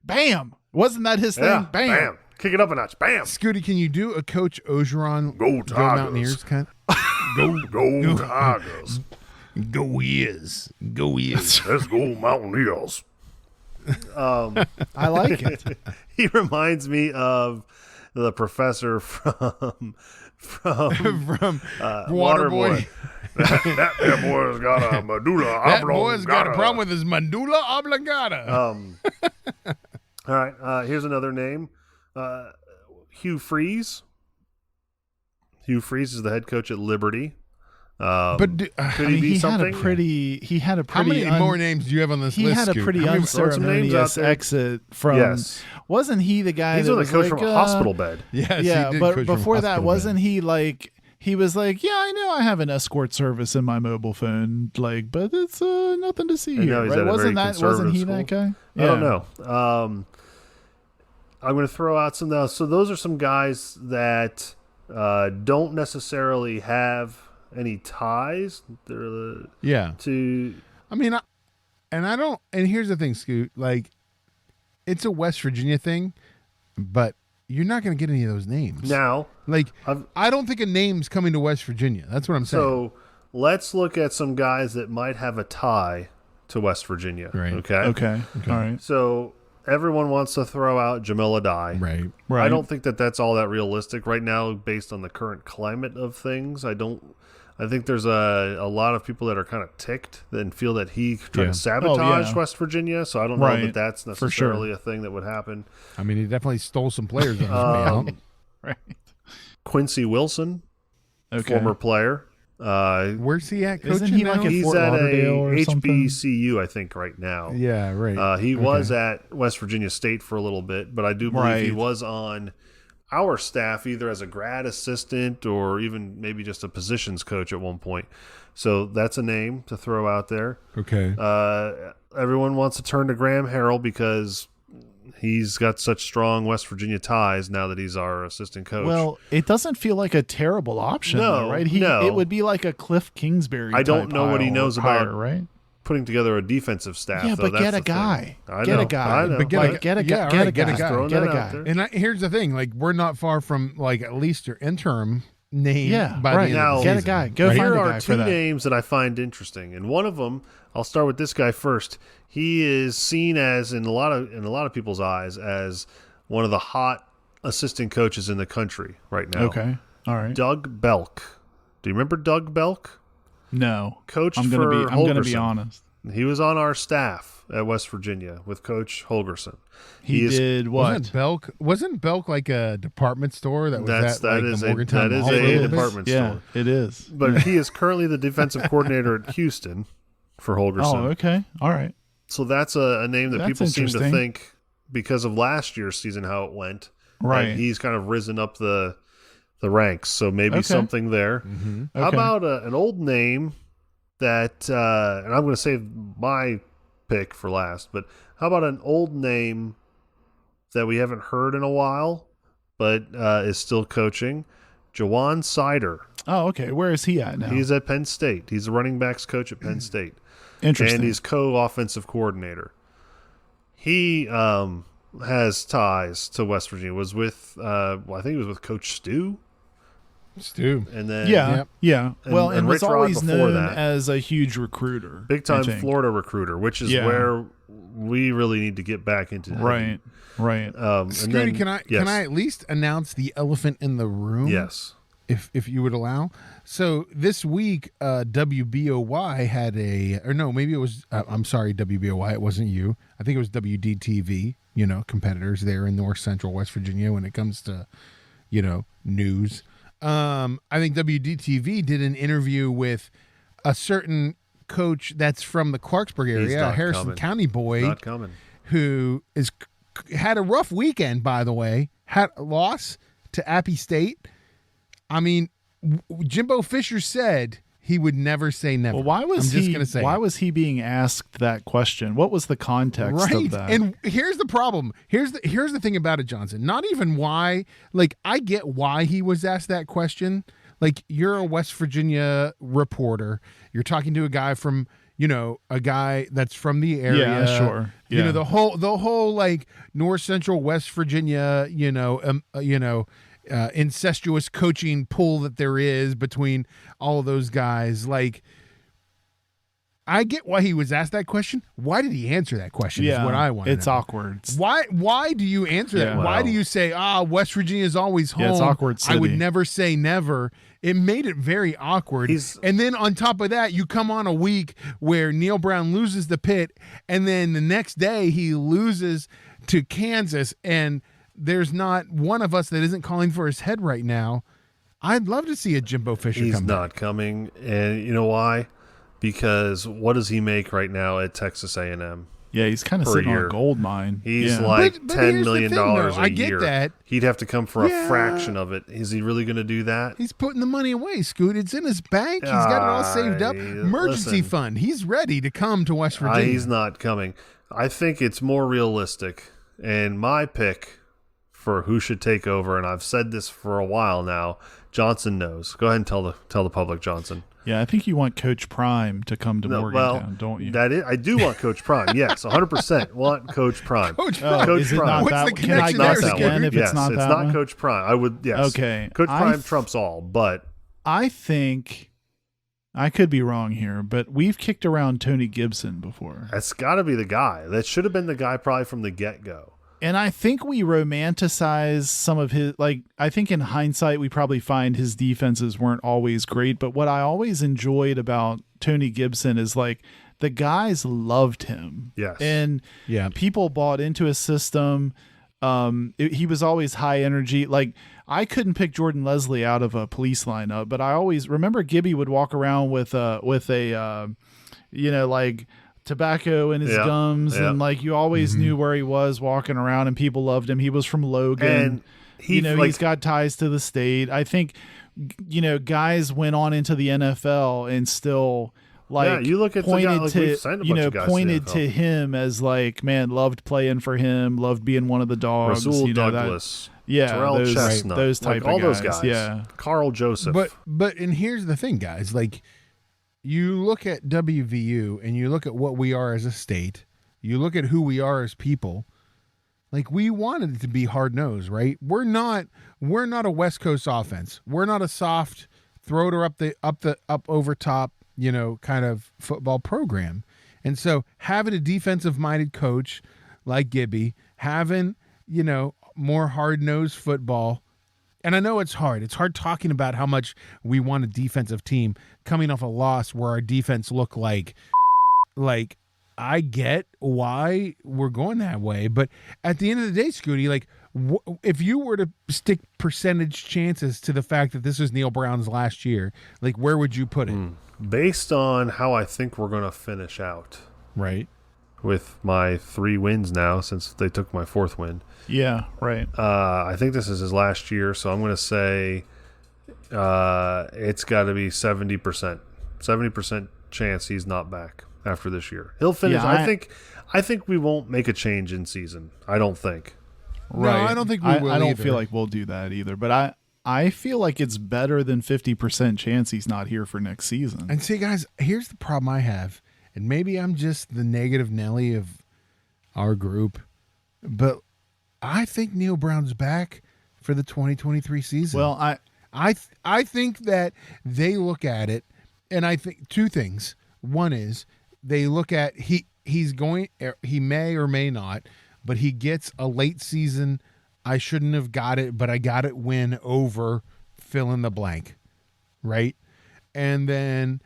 D: Bam! Wasn't that his thing?
C: Yeah,
D: Bam!
C: Kick it up a notch. Bam.
B: Scooty, can you do a Coach Ogeron
A: Go
B: Go
A: Tigers.
B: Mountaineers kind?
A: Go Tigers.
B: Go Ears. Go Ears.
A: Let's go Mountaineers.
D: I like it.
C: He reminds me of the professor from
B: From
C: Waterboy.
B: Waterboy.
A: That boy's got a medulla
B: That
A: oblongata.
B: boy's got a problem with his medulla oblongata.
C: All right, here's another name. Hugh Freeze. Hugh Freeze is the head coach at Liberty.
B: but
C: could
D: I
C: he
D: mean,
C: be
D: he
C: something?
D: had a
B: how
D: pretty
B: many more names do you have on this
D: he
B: list?
D: had a
B: Scoot?
D: pretty
B: How many-
C: throw some names out
D: unceremonious
C: there.
D: exit from.
C: Yes.
D: Wasn't he the guy
C: He's
D: that
C: on the
D: was
C: coach
D: like,
C: from a hospital bed.
B: Yes,
D: yeah,
B: he did
D: but
B: coach from
D: before that,
B: hospital
D: wasn't
B: bed.
D: he like? He was like, yeah, I know I have an escort service in my mobile phone, like, but it's nothing to see
C: I
D: here.
C: know he's
D: Right?
C: at a
D: Wasn't
C: very
D: wasn't he
C: conservative
D: that guy?
C: I don't know. I'm going to throw out some now. So those are some guys that don't necessarily have any ties. They're,
B: Yeah.
C: to
B: I mean, I don't. And here's the thing, Scoot. Like, it's a West Virginia thing, but you're not going to get any of those names.
C: now.
B: Like,
C: I've-
B: I don't think a name's coming to West Virginia. That's what I'm saying.
C: So let's look at some guys that might have a tie to West Virginia.
B: Right.
D: Okay. All right.
C: So everyone wants to throw out Jamil Adai.
B: Right.
D: Right.
C: I don't think that that's all that realistic right now based on the current climate of things. I think there's a lot of people that are kind of ticked and feel that he tried
B: Yeah.
C: to sabotage
D: yeah.
C: West Virginia. So I don't know
D: Right.
C: that that's
D: For sure.
C: necessarily a thing that would happen.
B: I mean, he definitely stole some players on his way out.
D: Right.
C: Quincy Wilson,
D: Okay.
C: former player.
B: Where's he at coaching
D: Isn't he
B: now?
D: like
C: He's
D: Fort
C: at
D: Lauderdale or
C: a
D: something?
C: HBCU, I think, right now.
B: Yeah, right.
C: He was at West Virginia State for a little bit, but I do believe he
D: Right.
C: was on our staff either as a grad assistant or even maybe just a positions coach at one point. So that's a name to throw out there.
B: Okay.
C: Everyone wants to turn to Graham Harrell because he's got such strong West Virginia ties now that he's our assistant coach.
D: Well, it doesn't feel like a terrible option,
C: No,
D: though, right?
C: no.
D: It would be like a Cliff Kingsbury.
C: I don't
D: type
C: know what he
D: hire,
C: knows about
D: right?
C: putting together a defensive staff.
D: Yeah,
C: though,
D: but
C: that's
D: get a
C: the thing.
D: guy.
C: I
D: Get
C: know,
D: a guy.
C: I know.
B: But get a-
D: Like, get a
B: yeah,
D: guy.
B: right,
D: Get a
B: get a
D: guy.
B: guy.
C: Throwing
D: Get a
C: that out
D: guy.
C: there.
B: And here's the thing: like, we're not far from like at least your interim name.
D: Yeah,
B: by
D: right.
B: the end
C: Now-
B: of the
D: Get a
B: season.
D: guy. Go
B: Right?
D: find
C: Here
D: a
C: are
D: guy
C: two
D: for that.
C: names that I find interesting, and one of them, I'll start with this guy first. He is seen as in a lot of people's eyes as one of the hot assistant coaches in the country right now.
D: Okay. All right.
C: Doug Belk. Do you remember Doug Belk?
D: No.
C: Coach
D: I'm gonna
C: for
D: be. I'm gonna be
C: Holgorsen.
D: honest.
C: He was on our staff at West Virginia with Coach Holgerson.
D: He
C: is-
D: did what?
B: Wasn't Belk like a department store that was
C: That's
B: at like
C: that is
B: the
C: a
B: Morgantown
C: that is
B: Mall for
C: a
B: little bit?
C: department
D: Yeah,
C: store.
D: it is.
C: But he is currently the defensive coordinator at Houston for Holgerson.
D: Oh, okay. All right.
C: So that's a name that
D: That's
C: people seem to
D: interesting.
C: think because of last year's season how it went.
D: Right.
C: that he's kind of risen up the ranks. So maybe
D: Okay.
C: something there.
B: Mm-hmm.
C: How
D: Okay.
C: about an old name that and I'm going to save my pick for last, but how about an old name that we haven't heard in a while, but is still coaching. Jawan Sider.
D: Oh, okay. Where is he at now?
C: He's at Penn State. He's the running backs coach at Penn State.
D: Interesting.
C: And he's co-offensive coordinator. He has ties to West Virginia. Was with, I think he was with Coach Stu.
B: Stu.
C: And then
D: yeah. Well, and was
C: Rich Rod
D: always
C: before
D: known
C: that.
D: as a huge recruiter.
C: Big time
D: I think.
C: Florida recruiter, which is where we really need to get back into.
D: Right.
B: Scooty, can I at least announce the elephant in the room?
C: Yes.
B: If you would allow. So this week, WBOY had maybe it was, I'm sorry, WBOY, it wasn't you. I think it was WDTV, competitors there in North Central West Virginia when it comes to, news. I think WDTV did an interview with a certain coach that's from the Clarksburg area, a Harrison County boy,
C: Not coming.
B: who had a rough weekend, by the way, had a loss to Appy State. I mean, Jimbo Fisher said he would never say never.
D: Well, why was
B: why
D: was he being asked that question? What was the context of that?
B: And here's the problem. Here's the thing about it, Johnson. Not even why. Like, I get why he was asked that question. Like, you're a West Virginia reporter. You're talking to a guy from, a guy that's from the area.
D: Yeah, sure. Yeah.
B: The whole like North Central West Virginia, incestuous coaching pool that there is between all of those guys. Like, I get why he was asked that question. Why did he answer that question? Is what I want.
D: It's awkward.
B: Why do you answer that?
C: Wow.
B: Why do you say, West Virginia is always home?
D: Yeah, it's awkward
B: I would
D: city.
B: never say never. It made it very awkward. And then on top of that, you come on a week where Neil Brown loses the Pit, and then the next day he loses to Kansas, and there's not one of us that isn't calling for his head right now. I'd love to see a Jimbo Fisher come
C: He's
B: back.
C: not coming, and you know why? Because what does he make right now at Texas A&M?
D: Yeah, he's kind of
C: Per
D: sitting on
C: year.
D: a gold mine.
C: He's
D: yeah.
C: like
B: But
C: $10
B: here's the
C: million
B: thing, though.
C: a
B: I get
C: year.
B: that.
C: He'd have to come for
B: Yeah.
C: a fraction of it. Is he really going to do that?
B: He's putting the money away, Scoot. It's in his bank. He's got it all saved up. Emergency
C: listen.
B: fund. He's ready to come to West Virginia.
C: He's not coming. I think it's more realistic. And my pick for who should take over, and I've said this for a while now, Johnson knows. Go ahead and tell the public, Johnson.
D: Yeah, I think you want Coach Prime to come to Morgantown, don't you?
C: I do want Coach Prime. Yes, 100% want Coach Prime.
B: Coach
D: Oh,
B: Prime.
D: is it
C: Prime.
D: not
B: What's
D: that
B: the
D: one? Can I
B: connection
D: guess
B: there,
D: again if
C: yes,
D: it's not that
C: not
D: one?
C: Coach Prime. I would, yes.
D: Okay.
C: Coach Prime trumps all, but
D: I think I could be wrong here, but we've kicked around Tony Gibson before.
C: that's got to be the guy. That should have been the guy probably from the get-go.
D: And I think we romanticize some of his, I think in hindsight, we probably find his defenses weren't always great. But what I always enjoyed about Tony Gibson is the guys loved him.
C: Yes.
D: And people bought into his system. He was always high energy. I couldn't pick Jordan Leslie out of a police lineup, but I always remember Gibby would walk around with a tobacco in his gums, and you always knew where he was walking around, and people loved him. He was from Logan,
C: And
D: he's got ties to the state. I think guys went on into the NFL and still
C: you look at the guy,
D: pointed
C: we've signed a bunch of guys to the
D: pointed
C: NFL.
D: to him as man, loved playing for him, loved being one of the dogs.
C: Rasul
D: that-
C: Douglas,
D: yeah,
C: Terrell Chestnut,
D: those type
C: all
D: of
C: those
D: guys.
C: guys.
D: Yeah.
C: Carl Joseph.
B: But and here's the thing, guys. You look at WVU and you look at what we are as a state. You look at who we are as people. We wanted it to be hard nosed, right? We're not a West Coast offense. We're not a soft throw it up over top, kind of football program. And so having a defensive minded coach like Gibby, having, more hard nosed football. And I know it's hard. It's hard talking about how much we want a defensive team coming off a loss where our defense looked like I get why we're going that way. But at the end of the day, Scooty, if you were to stick percentage chances to the fact that this is Neil Brown's last year, where would you put it?
C: Based on how I think we're going to finish out
B: Right.
C: with my 3 wins now, since they took my 4th win,
D: Yeah, right.
C: I think this is his last year, so I'm going to say it's got to be 70%. 70% chance he's not back after this year. He'll finish.
D: Yeah,
C: I think we won't make a change in season. I don't think.
D: Right.
B: I don't think we will
D: I don't
B: either.
D: feel like we'll do that either. But I feel like it's better than 50% chance he's not here for next season.
B: And see, guys, here's the problem I have, and maybe I'm just the negative Nelly of our group, but I think Neil Brown's back for the 2023 season.
D: Well,
B: I think that they look at it, and I think two things. One is they look at he may or may not, but he gets a late season. I shouldn't have got it, but I got it win over fill in the blank, right? And then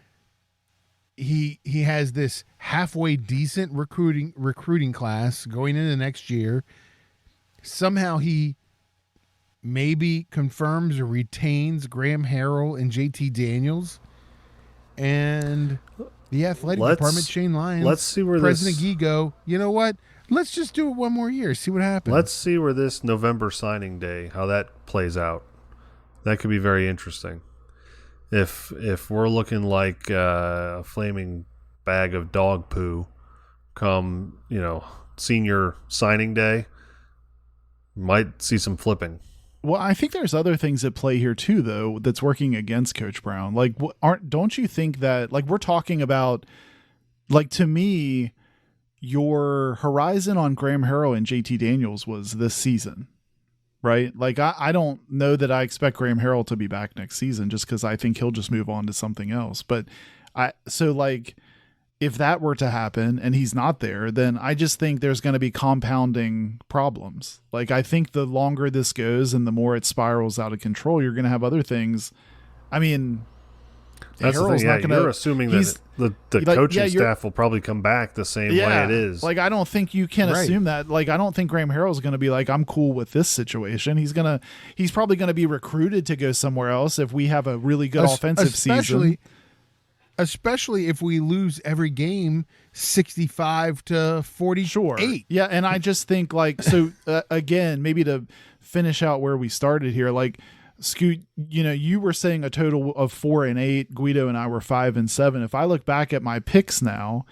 B: he has this halfway decent recruiting class going into next year. Somehow he maybe confirms or retains Graham Harrell and JT Daniels, and the athletic department, Shane Lyons.
C: Let's see where
B: President Gee go, you know what? Let's just do it one more year, see what happens.
C: Let's see where this November signing day, how that plays out. That could be very interesting. If we're looking like a flaming bag of dog poo come, senior signing day, might see some flipping.
D: Well, I think there's other things at play here too, though, that's working against Coach Brown. Like, don't you think that, like, we're talking about, like, to me, your horizon on Graham Harrell and JT Daniels was this season, right? Like, I don't know that I expect Graham Harrell to be back next season just because I think he'll just move on to something else. But if that were to happen and he's not there, then I just think there's going to be compounding problems. Like, I think the longer this goes and the more it spirals out of control, you're going to have other things. I mean,
C: that's
D: Harrell's
C: the thing.
D: not going to.
C: You're assuming that the coaching staff will probably come back the same way it is.
D: Like, I don't think you can assume that. Like, I don't think Graham Harrell's going to be like, I'm cool with this situation. He's probably going to be recruited to go somewhere else if we have a really good offensive season.
B: Especially if we lose every game 65-48.
D: Sure. Yeah, and I just think, like, so again, maybe to finish out where we started here, like, Scoot, you were saying a total of 4-8. Guido and I were 5-7. If I look back at my picks now,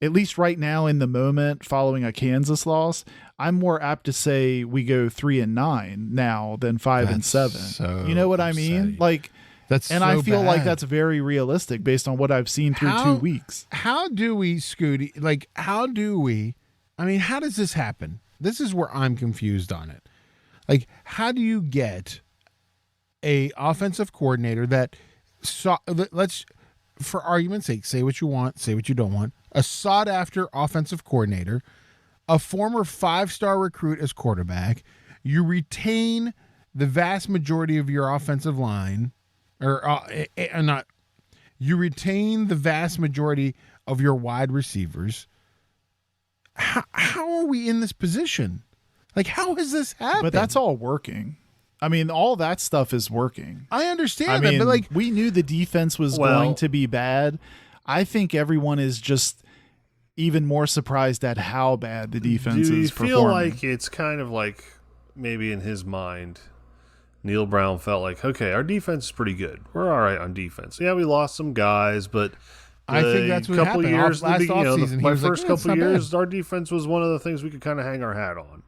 D: at least right now in the moment following a Kansas loss, I'm more apt to say we go 3-9 now than 5-7.
B: So
D: you know what I mean?
B: upsetting.
D: Like, I feel like that's very realistic based on what I've seen through 2 weeks.
B: How do we, Scooty? Like, how does this happen? This is where I'm confused on it. Like, how do you get a offensive coordinator that let's, for argument's sake, say what you want, say what you don't want, a sought after offensive coordinator, a former 5-star recruit as quarterback, you retain the vast majority of your offensive line, you retain the vast majority of your wide receivers. How are we in this position? Like, how has this happened?
D: But that's all working. I mean, all that stuff is working.
B: I understand that, but like,
D: we knew the defense was going to be bad. I think everyone is just even more surprised at how bad the defense is performing.
C: Do you feel like it's kind of like maybe in his mind, Neil Brown felt like, okay, our defense is pretty good. We're all right on defense. Yeah, we lost some guys, but
B: I think that's what happened.
C: My first couple years, our defense was one of the things we could kind of hang our hat on.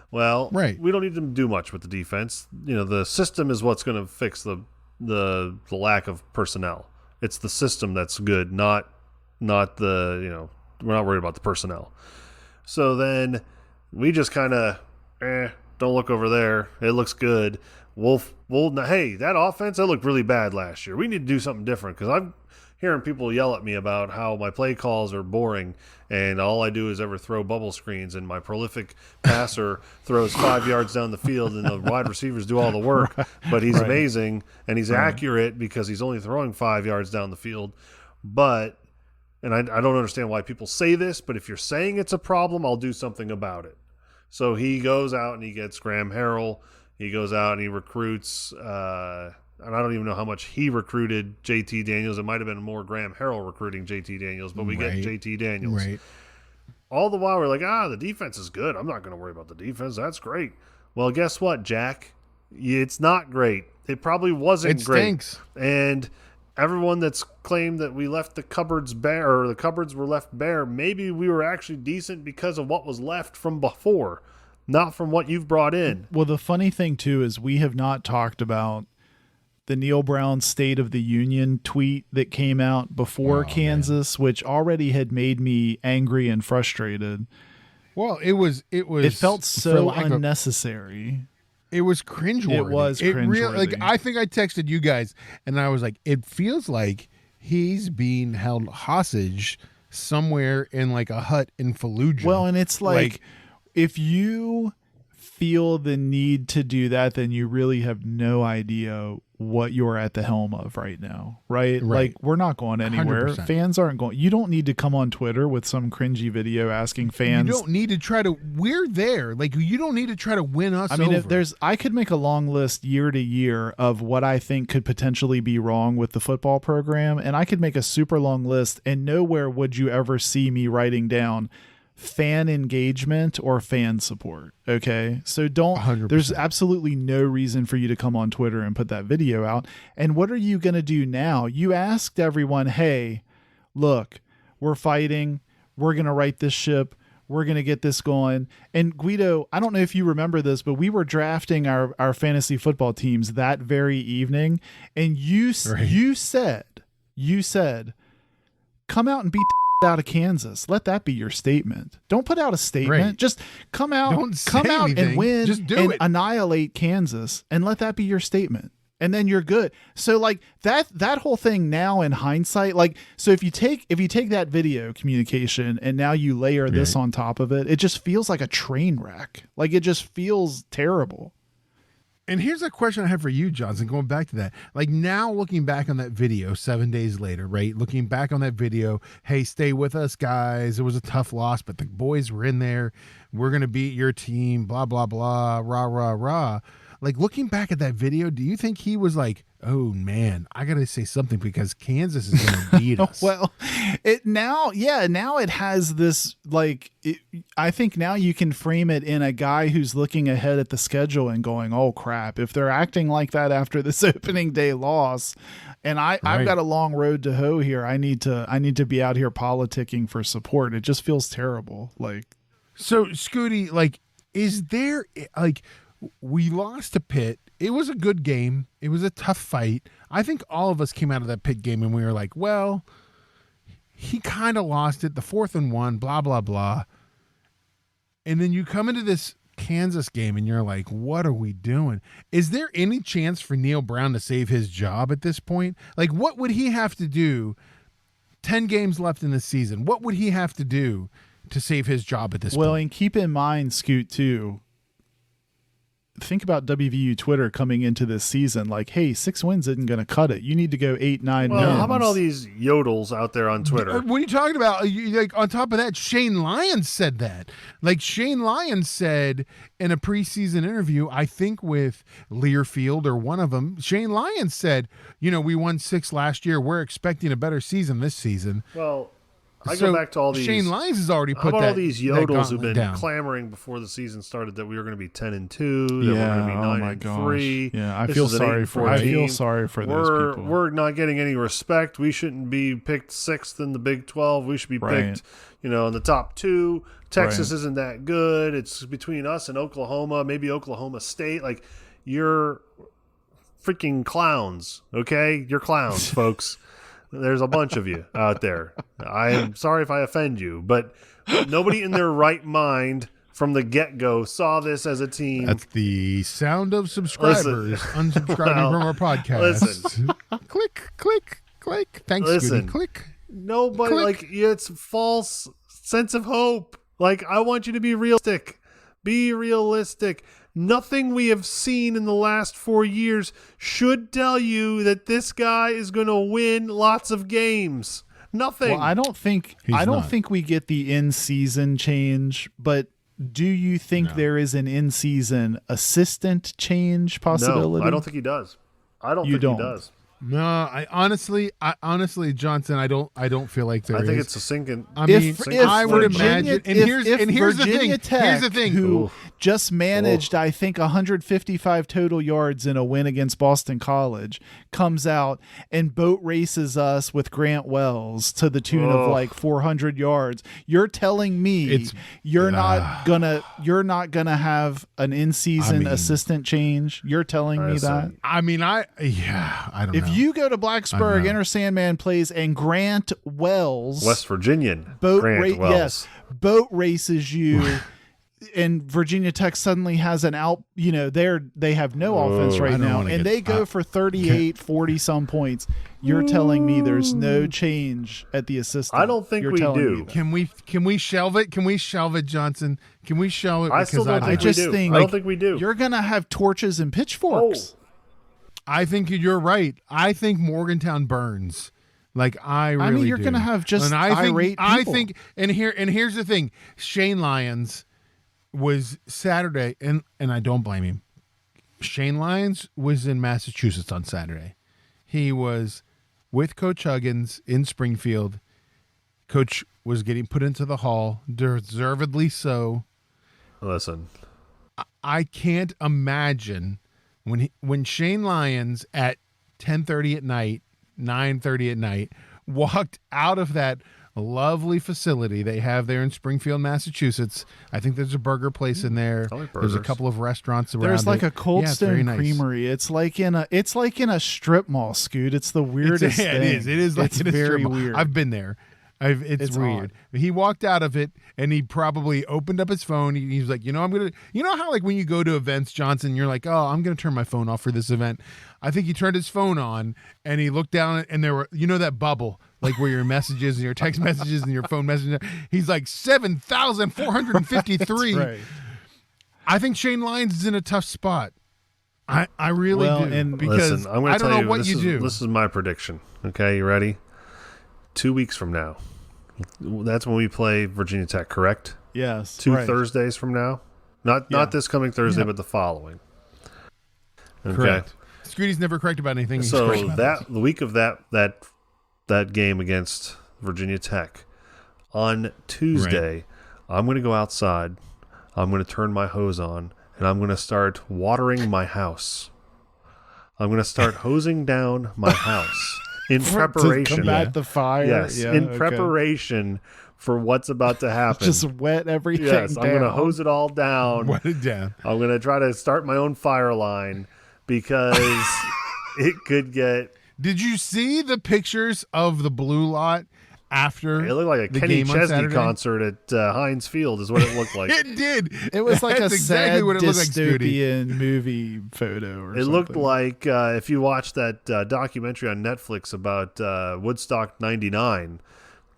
C: Well, we don't need to do much with the defense. The system is what's going to fix the lack of personnel. It's the system that's good, not the, we're not worried about the personnel. So then we just kind of, don't look over there. It looks good. Hey, that offense, that looked really bad last year. We need to do something different because I'm hearing people yell at me about how my play calls are boring and all I do is ever throw bubble screens and my prolific passer throws 5 yards down the field and the wide receivers do all the work, but he's amazing and he's accurate because he's only throwing 5 yards down the field. But, and I don't understand why people say this, but if you're saying it's a problem, I'll do something about it. So he goes out and he gets Graham Harrell. He goes out and he recruits, and I don't even know how much he recruited JT Daniels. It might have been more Graham Harrell recruiting JT Daniels, but we get JT Daniels.
B: Right.
C: All the while we're like, the defense is good. I'm not going to worry about the defense. That's great. Well, guess what, Jack? It's not great. It probably wasn't great. It stinks. And everyone that's claimed that we left the cupboards bare or the cupboards were left bare, maybe we were actually decent because of what was left from before. not from what you've brought in.
D: Well, the funny thing too is we have not talked about the Neil Brown State of the Union tweet that came out before Kansas, which already had made me angry and frustrated.
B: Well, it
D: felt so unnecessary.
B: It was cringeworthy.
D: It was cringeworthy.
B: Like, I think I texted you guys, and I was like, it feels like he's being held hostage somewhere in like a hut in Fallujah.
D: Well, and it's like if you feel the need to do that, then you really have no idea what you're at the helm of right now, right? Like, we're not going anywhere.
B: 100%.
D: Fans aren't going. You don't need to come on Twitter with some cringy video asking fans.
B: You don't need to try to. We're there. Like, you don't need to try to win us.
D: I mean,
B: over.
D: I could make a long list year to year of what I think could potentially be wrong with the football program, and I could make a super long list, and nowhere would you ever see me writing down fan engagement or fan support. Okay. So don't,
B: 100%.
D: There's absolutely no reason for you to come on Twitter and put that video out. And what are you going to do now? You asked everyone, hey, look, we're fighting. We're going to right this ship. We're going to get this going. And Guido, I don't know if you remember this, but we were drafting our fantasy football teams that very evening. And you said, come out and beat the out of Kansas. Let that be your statement. Don't put out a statement.
B: Right.
D: Just come out
B: anything.
D: and win.
B: Just do
D: and
B: it.
D: annihilate Kansas, and let that be your statement. And then you're good. So like that whole thing now in hindsight, like, so if you take that video communication and now you layer this on top of it, it just feels like a train wreck. Like, it just feels terrible.
B: And here's a question I have for you, Johnson, going back to that. Like, now looking back on that video 7 days later, right? Looking back on that video, hey, stay with us, guys. It was a tough loss, but the boys were in there. We're going to beat your team, blah, blah, blah, rah, rah, rah. Like, looking back at that video, do you think he was like, oh, man, I got to say something because Kansas is going to beat us?
D: Well, now it has this, like, I think now you can frame it in a guy who's looking ahead at the schedule and going, oh, crap, if they're acting like that after this opening day loss, and I've got a long road to hoe here. I need to be out here politicking for support. It just feels terrible. Like,
B: so, Scooty, like, is there, like, we lost to Pitt. It was a good game. It was a tough fight. I think all of us came out of that Pitt game and we were like, well, he kind of lost it. The 4th and 1, blah, blah, blah. And then you come into this Kansas game and you're like, what are we doing? Is there any chance for Neil Brown to save his job at this point? Like, what would he have to do? 10 games left in the season. What would he have to do to save his job at this point?
D: Well, and keep in mind, Scoot, too, think about WVU Twitter coming into this season like, hey, 6 wins isn't going to cut it. You need to go 8, 9
C: Well,
D: wins.
C: how about all these yodels out there on Twitter?
B: What are you talking about? Like, on top of that, Shane Lyons said that. Like, Shane Lyons said in a preseason interview, I think with Learfield or one of them, Shane Lyons said, we won 6 last year. We're expecting a better season this season.
C: Well, I go back to all these.
B: Shane Lyons has already put
C: how about
B: that,
C: all these yodels who've been
B: down.
C: clamoring before the season started that we were going to be 10-2, that we're going to be 9-3.
D: Yeah, I
C: This
D: feel
C: is an
D: sorry
C: 8-4
D: for. I feel
C: team.
D: sorry for those people.
C: We're not getting any respect. We shouldn't be picked 6th in the Big 12. We should be picked, in the top 2. Texas isn't that good. It's between us and Oklahoma, maybe Oklahoma State. Like, you're freaking clowns. Okay, you're clowns, folks. There's a bunch of you out there. I am sorry if I offend you, but nobody in their right mind from the get-go saw this as a team.
B: That's the sound of subscribers unsubscribing from our podcast.
C: Listen.
B: Click, click, click. Thanks,
C: Listen.
B: Scooty. Click.
C: Nobody,
B: Click.
C: it's false sense of hope. Like, I want you to be realistic. Be realistic. Nothing we have seen in the last 4 years should tell you that this guy is going to win lots of games. Nothing.
D: Well, I don't think we get the in-season change, but do you think there is an in-season assistant change possibility?
C: No, I don't think he does. He does.
B: No, I honestly, Johnson, I don't feel like there
C: I think
B: is.
C: it's a sinking.
B: I mean,
D: If
B: I would
D: Virginia-
B: imagine. And
D: if
B: here's the
D: Virginia
B: thing.
D: Tech,
B: Here's the thing.
D: who
C: Ooh.
D: just managed, I think, 155 total yards in a win against Boston College, comes out and boat races us with Grant Wells to the tune of like 400 yards. You're telling me you're not gonna have an in-season assistant change? You're telling me that?
B: I mean, I don't know.
D: If you go to Blacksburg, Enter Sandman plays, and Grant Wells,
C: West Virginian
D: boat
C: Grant Wells.
D: yes, boat races you, and Virginia Tech suddenly has an out. You know, they have no offense
B: I
D: right
B: don't
D: now,
B: wanna
D: and
B: get-
D: they go for 38, 40 some points. You're telling me there's no change at the assistant?
C: I don't think
D: You're
C: we
D: telling
C: do.
D: me that.
B: Can we shelve it? Can we shelve it, Johnson? Can we shelve it?
C: I still don't
B: Because
C: think
D: just
C: we do.
D: think,
C: I don't
D: like,
C: think we do.
D: You're gonna have torches and pitchforks.
B: I think you're right. I think Morgantown burns. Like I really
D: you're
B: do.
D: gonna have just
B: and I think,
D: irate
B: I
D: people.
B: think, and here's the thing. Shane Lyons was Saturday, and I don't blame him. Shane Lyons was in Massachusetts on Saturday. He was with Coach Huggins in Springfield. Coach was getting put into the hall, deservedly so.
C: Listen,
B: I can't imagine when Shane Lyons at 10:30 at night, 9:30 at night, walked out of that lovely facility they have there in Springfield, Massachusetts. I think there's a burger place in there.
C: I like
B: There's a
C: burgers.
B: couple of restaurants around.
D: There's like
B: it.
D: a Cold
B: Yeah, it's very
D: Stone
B: nice.
D: Creamery. It's like in a strip mall, Scoot. It's the weirdest
B: Yeah,
D: thing.
B: it is. It is like
D: it's
B: in a
D: very
B: strip mall.
D: weird.
B: I've been there. It's weird. He walked out of it and he probably opened up his phone. He was like, you know how like when you go to events, Johnson, you're like, oh, I'm going to turn my phone off for this event. I think he turned his phone on and he looked down and there were, that bubble, like where your messages and your text messages and your phone messages. He's like 7,453.
D: Right.
B: I think Shane Lyons is in a tough spot. I really
D: Well,
B: do.
D: and-
B: Because
C: listen, I'm going
B: I
C: to
B: don't
C: tell
B: know
C: you
B: what
C: this
B: you
C: is,
B: do.
C: This is my prediction. Okay, you ready? 2 weeks from now. That's when we play Virginia Tech, correct?
D: Yes.
C: Two
D: right.
C: Thursdays from now. Not this coming Thursday, but the following. Okay.
B: Correct. Scooty's never correct about anything. He's
C: So
B: correct about
C: that the week of that game against Virginia Tech, on Tuesday, I'm going to go outside. I'm going to turn my hose on, and I'm going to start watering my house. I'm going to start hosing down my house in preparation.
D: to combat the fire.
C: Yes,
D: Yeah,
C: in
D: okay.
C: preparation for what's about to happen.
D: Just wet everything.
C: yes, I'm going to
D: down.
C: hose it all down.
B: Wet it down.
C: I'm going to try to start my own fire line because it could get.
B: Did you see the pictures of the blue lot after
C: It looked like a
B: the
C: Kenny
B: game on
C: Chesney
B: Saturday?
C: concert at Heinz Field is what it looked like.
B: It did.
D: It was like
B: That's
D: a
B: exactly
D: sad
B: what it looked like, Scooty.
D: dystopian movie photo. Or
C: It looked
D: something.
C: like if you watch that documentary on Netflix about Woodstock 99,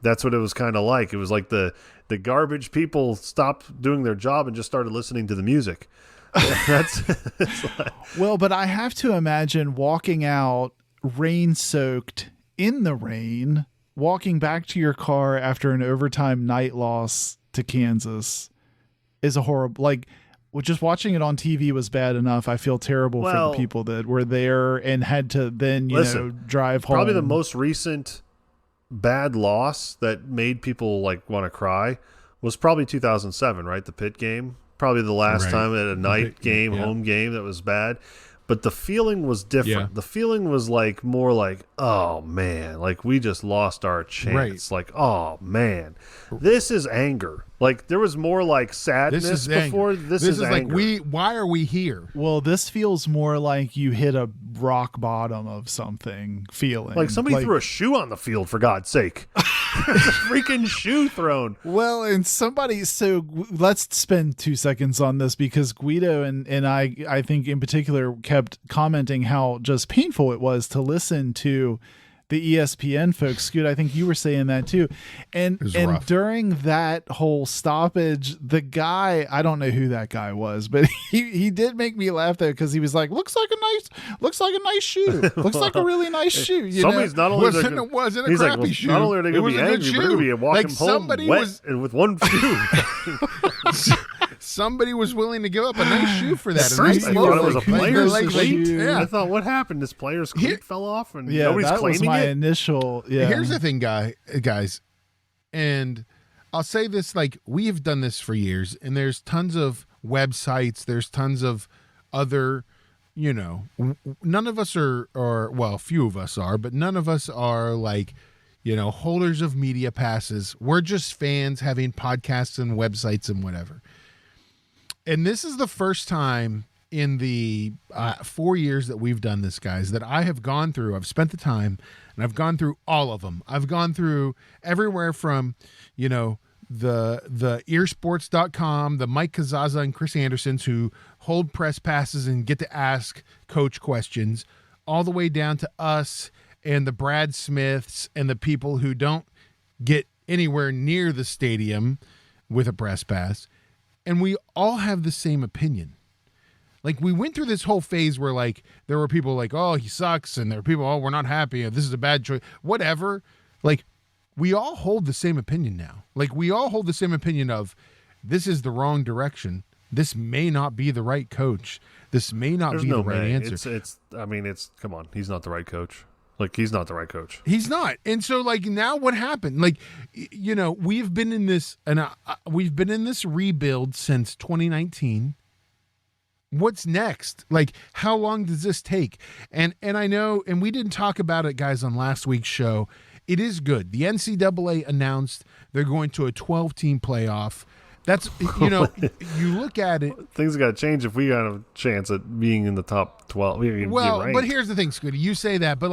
C: that's what it was kind of like. It was like the garbage people stopped doing their job and just started listening to the music. It's like,
D: Well, but I have to imagine walking out rain-soaked in the rain, walking back to your car after an overtime night loss to Kansas is a horrible. Like, just watching it on TV was bad enough. I feel terrible for
C: Well,
D: the people that were there and had to then,
C: listen,
D: drive home.
C: probably the most recent bad loss that made people like want to cry was probably 2007, right? The Pitt game. Probably the last
B: Right.
C: time at a night
B: Pitt
C: game,
B: game, yeah.
C: home game that was bad. But the feeling was different.
B: Yeah.
C: The feeling was like more like, oh man, like we just lost our chance.
B: Right.
C: Like, oh man, this is anger. Like there was more like sadness
B: This is
C: before.
B: anger.
C: This is
B: like
C: anger.
B: why are we here?
D: Well, this feels more like you hit a rock bottom of something feeling.
C: Like somebody threw a shoe on the field, for God's sake. There's a freaking shoe thrown.
D: Well, and let's spend 2 seconds on this because Guido and I think in particular kept commenting how just painful it was to listen to the ESPN folks. Scoot, I think you were saying that too. And
B: was
D: and
B: rough.
D: during that whole stoppage, the guy, I don't know who that guy was, but he did make me laugh though because he was like, looks like a nice shoe. Looks like a really nice shoe. You
C: Somebody's
D: know?
C: not only
B: Wasn't a
C: he's
B: crappy
C: like, well,
B: shoe.
C: not only are they
B: It
C: going to
B: was
C: be
B: a good
C: angry, but they're going to be
B: shoe.
C: walking
B: Like
C: home
B: somebody
C: wet
B: was-
C: and with one shoe.
B: somebody was willing to give up a nice shoe for that.
C: At
B: A
C: first,
B: nice
C: I thought it was a
B: logo.
C: player's
B: Like,
C: cleat.
B: yeah.
C: I thought, what happened? This player's cleat fell off, and
D: Yeah,
C: nobody's
D: that was
C: claiming
D: my
C: it.
D: initial. Yeah.
B: Here's the thing, guys, and I'll say this: like, we have done this for years, and there's tons of websites, there's tons of other, none of us are, well, few of us are, but none of us are like, holders of media passes. We're just fans having podcasts and websites and whatever. And this is the first time in the 4 years that we've done this, guys, that I have gone through. I've spent the time, and I've gone through all of them. I've gone through everywhere from, the earsports.com, the Mike Kazaza and Chris Andersons who hold press passes and get to ask coach questions, all the way down to us and the Brad Smiths and the people who don't get anywhere near the stadium with a press pass. And we all have the same opinion. Like, we went through this whole phase where, like, there were people like, oh, he sucks, and there were people, oh, we're not happy, this is a bad choice, whatever. Like, we all hold the same opinion now. Like, we all hold the same opinion of, this is the wrong direction. This may not be the right coach. This may not
C: There's
B: be
C: no
B: the right
C: may.
B: answer.
C: Come on. He's not the right coach. Like, he's not the right coach.
B: He's not. And so, like, now what happened? Like, we've been in this, and we've been in this rebuild since 2019. What's next? Like, how long does this take? And I know, and we didn't talk about it, guys, on last week's show. It is good. The NCAA announced they're going to a 12-team playoff. That's, you look at it.
C: Things got to change if we got a chance at being in the top 12.
B: Well, but here's the thing, Scooty. You say that, but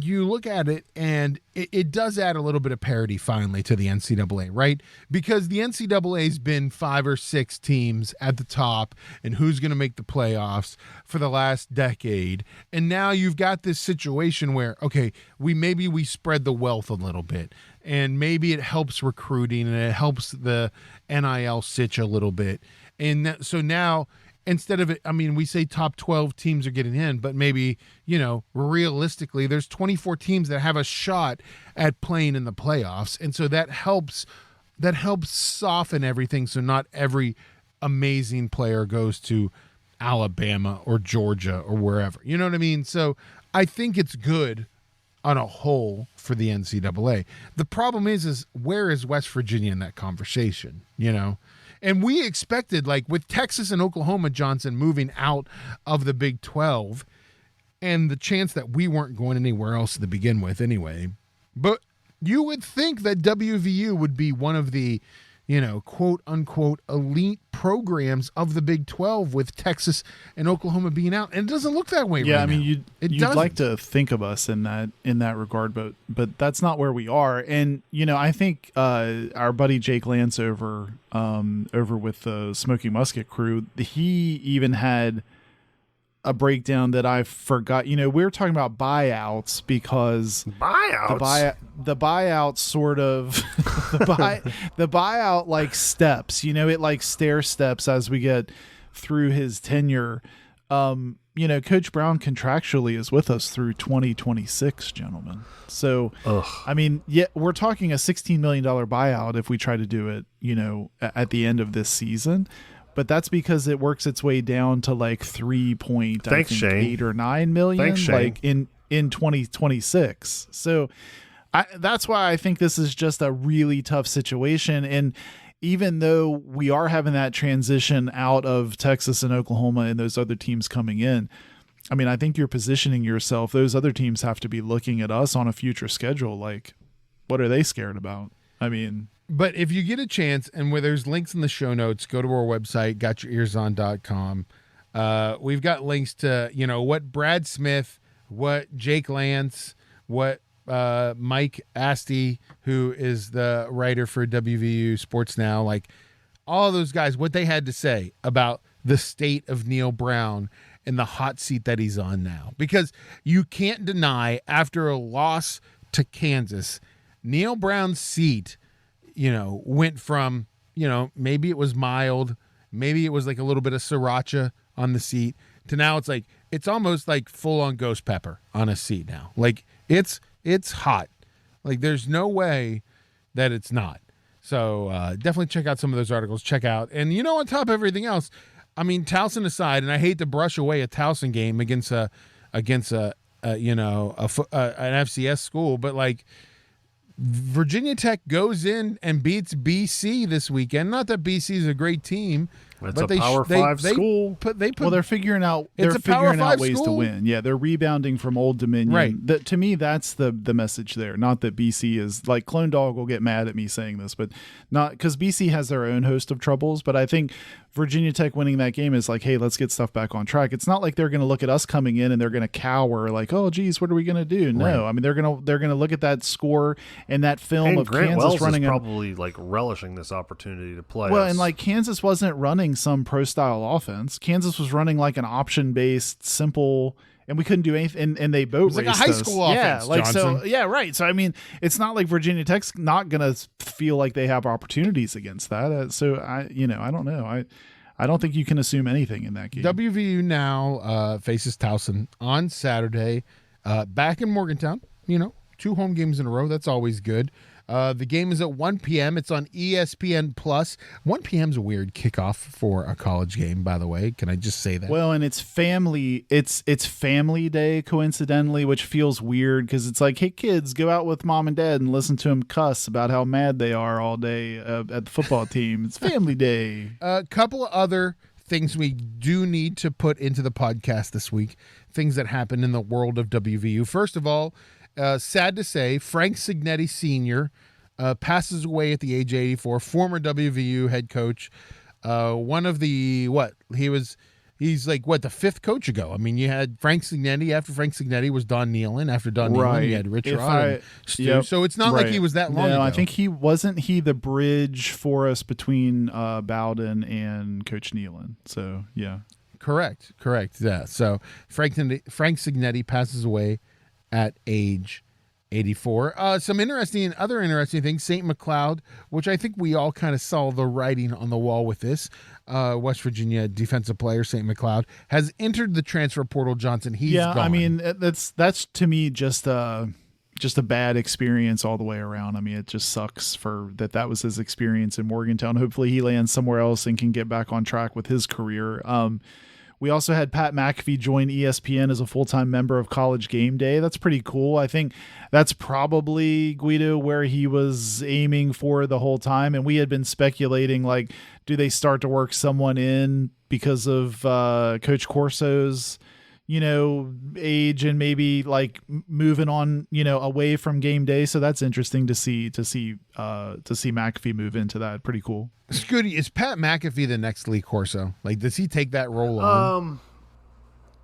B: you look at it, and it does add a little bit of parity finally to the NCAA, right? Because the NCAA's been 5 or 6 teams at the top, and who's going to make the playoffs for the last decade. And now you've got this situation where, okay, we spread the wealth a little bit, and maybe it helps recruiting, and it helps the NIL sitch a little bit. And so now, instead of it, we say top 12 teams are getting in, but maybe, realistically, there's 24 teams that have a shot at playing in the playoffs. And so that helps soften everything. So not every amazing player goes to Alabama or Georgia or wherever, you know what I mean? So I think it's good on a whole for the NCAA. The problem is where is West Virginia in that conversation, And we expected, like, with Texas and Oklahoma, Johnson, moving out of the Big 12, and the chance that we weren't going anywhere else to begin with anyway. But you would think that WVU would be one of the, quote unquote elite programs of the Big 12 with Texas and Oklahoma being out. And it doesn't look that way right now.
D: you'd like to think of us in that regard, but that's not where we are. And, I think our buddy Jake Lance over with the Smoking Musket crew, he even had a breakdown that I forgot. We were talking about buyouts because the buyout sort of the buyout like steps, it like stair steps as we get through his tenure. Coach Brown contractually is with us through 2026, gentlemen. So, we're talking a $16 million buyout if we try to do it, at the end of this season. But that's because it works its way down to like 8 or 9 million.
C: Thanks, Shane.
D: Like in 2026. So that's why I think this is just a really tough situation. And even though we are having that transition out of Texas and Oklahoma and those other teams coming in, I think you're positioning yourself. Those other teams have to be looking at us on a future schedule. Like, what are they scared about?
B: But if you get a chance, and where there's links in the show notes, go to our website, gotyourearson.com. We've got links to, what Brad Smith, what Jake Lance, what Mike Asti, who is the writer for WVU Sports Now, like all of those guys, what they had to say about the state of Neil Brown and the hot seat that he's on now. Because you can't deny, after a loss to Kansas, Neil Brown's seat went from, maybe it was mild, maybe it was like a little bit of sriracha on the seat, to now it's almost like full on ghost pepper on a seat now. Like it's hot. Like there's no way that it's not. So definitely check out some of those articles. Check out. And, on top of everything else, I mean, Towson aside, and I hate to brush away a Towson game against an FCS school, but like Virginia Tech goes in and beats BC this weekend. Not that BC is a great team.
C: It's
B: but
C: a Power 5 school.
D: They're figuring out.
B: It's a Power 5
D: ways
B: school?
D: to win. Yeah, they're rebounding from Old Dominion.
B: Right.
D: To me, that's the message there. Not that BC is like Clone Dog will get mad at me saying this, but not because BC has their own host of troubles. But I think Virginia Tech winning that game is like, hey, let's get stuff back on track. It's not like they're going to look at us coming in and they're going to cower like, oh, geez, what are we going to do? No,
B: Right.
D: I mean they're gonna look at that score and that film
C: And
D: of
C: Grant
D: Kansas
C: Wells
D: running
C: is probably like relishing this opportunity to play.
D: Well,
C: us.
D: and like Kansas wasn't running some pro style offense. Kansas was running like an option based, simple, and we couldn't do anything. And they boat
B: It was like a
D: raced
B: high
D: us.
B: school offense,
D: like
B: Johnson.
D: so. Yeah, right. So I mean, it's not like Virginia Tech's not gonna feel like they have opportunities against that. So I don't know. I don't think you can assume anything in that game.
B: WVU now faces Towson on Saturday, back in Morgantown. 2 home games in a row. That's always good. The game is at 1 p.m. It's on ESPN Plus. 1 p.m. is a weird kickoff for a college game, by the way. Can I just say that?
D: Well, and it's family. It's family day, coincidentally, which feels weird because it's like, hey, kids, go out with mom and dad and listen to them cuss about how mad they are all day at the football team. It's family day.
B: A couple of other things we do need to put into the podcast this week, things that happen in the world of WVU. First of all, sad to say, Frank Signetti Sr. Passes away at the age of 84, former WVU head coach. One of the, he's like, the fifth coach ago. I mean, you had Frank Signetti. After Frank Signetti was Don Nealon. After Don Nealon, you had Rich Rod and Stu.
D: Yep,
B: So it's not like he was that long ago.
D: I think he the bridge for us between Bowden and Coach Nealon. So, yeah.
B: Correct. Yeah. So Frank Signetti passes away at age 84. Some other interesting things. St. McLeod, which I think we all kind of saw the writing on the wall with this. West Virginia defensive player St. McLeod has entered the transfer portal. Johnson, he's gone.
D: I mean that's to me just a bad experience all the way around. I mean, it just sucks for that was his experience in Morgantown. Hopefully he lands somewhere else and can get back on track with his career. We also had Pat McAfee join ESPN as a full-time member of College Game Day. That's pretty cool. I think that's probably, Guido, where he was aiming for the whole time. And we had been speculating, like, do they start to work someone in because of Coach Corso's, age and maybe like moving on, away from game day. So that's interesting to see McAfee move into that. Pretty cool.
B: Scooty, is Pat McAfee the next Lee Corso? Like, does he take that role on?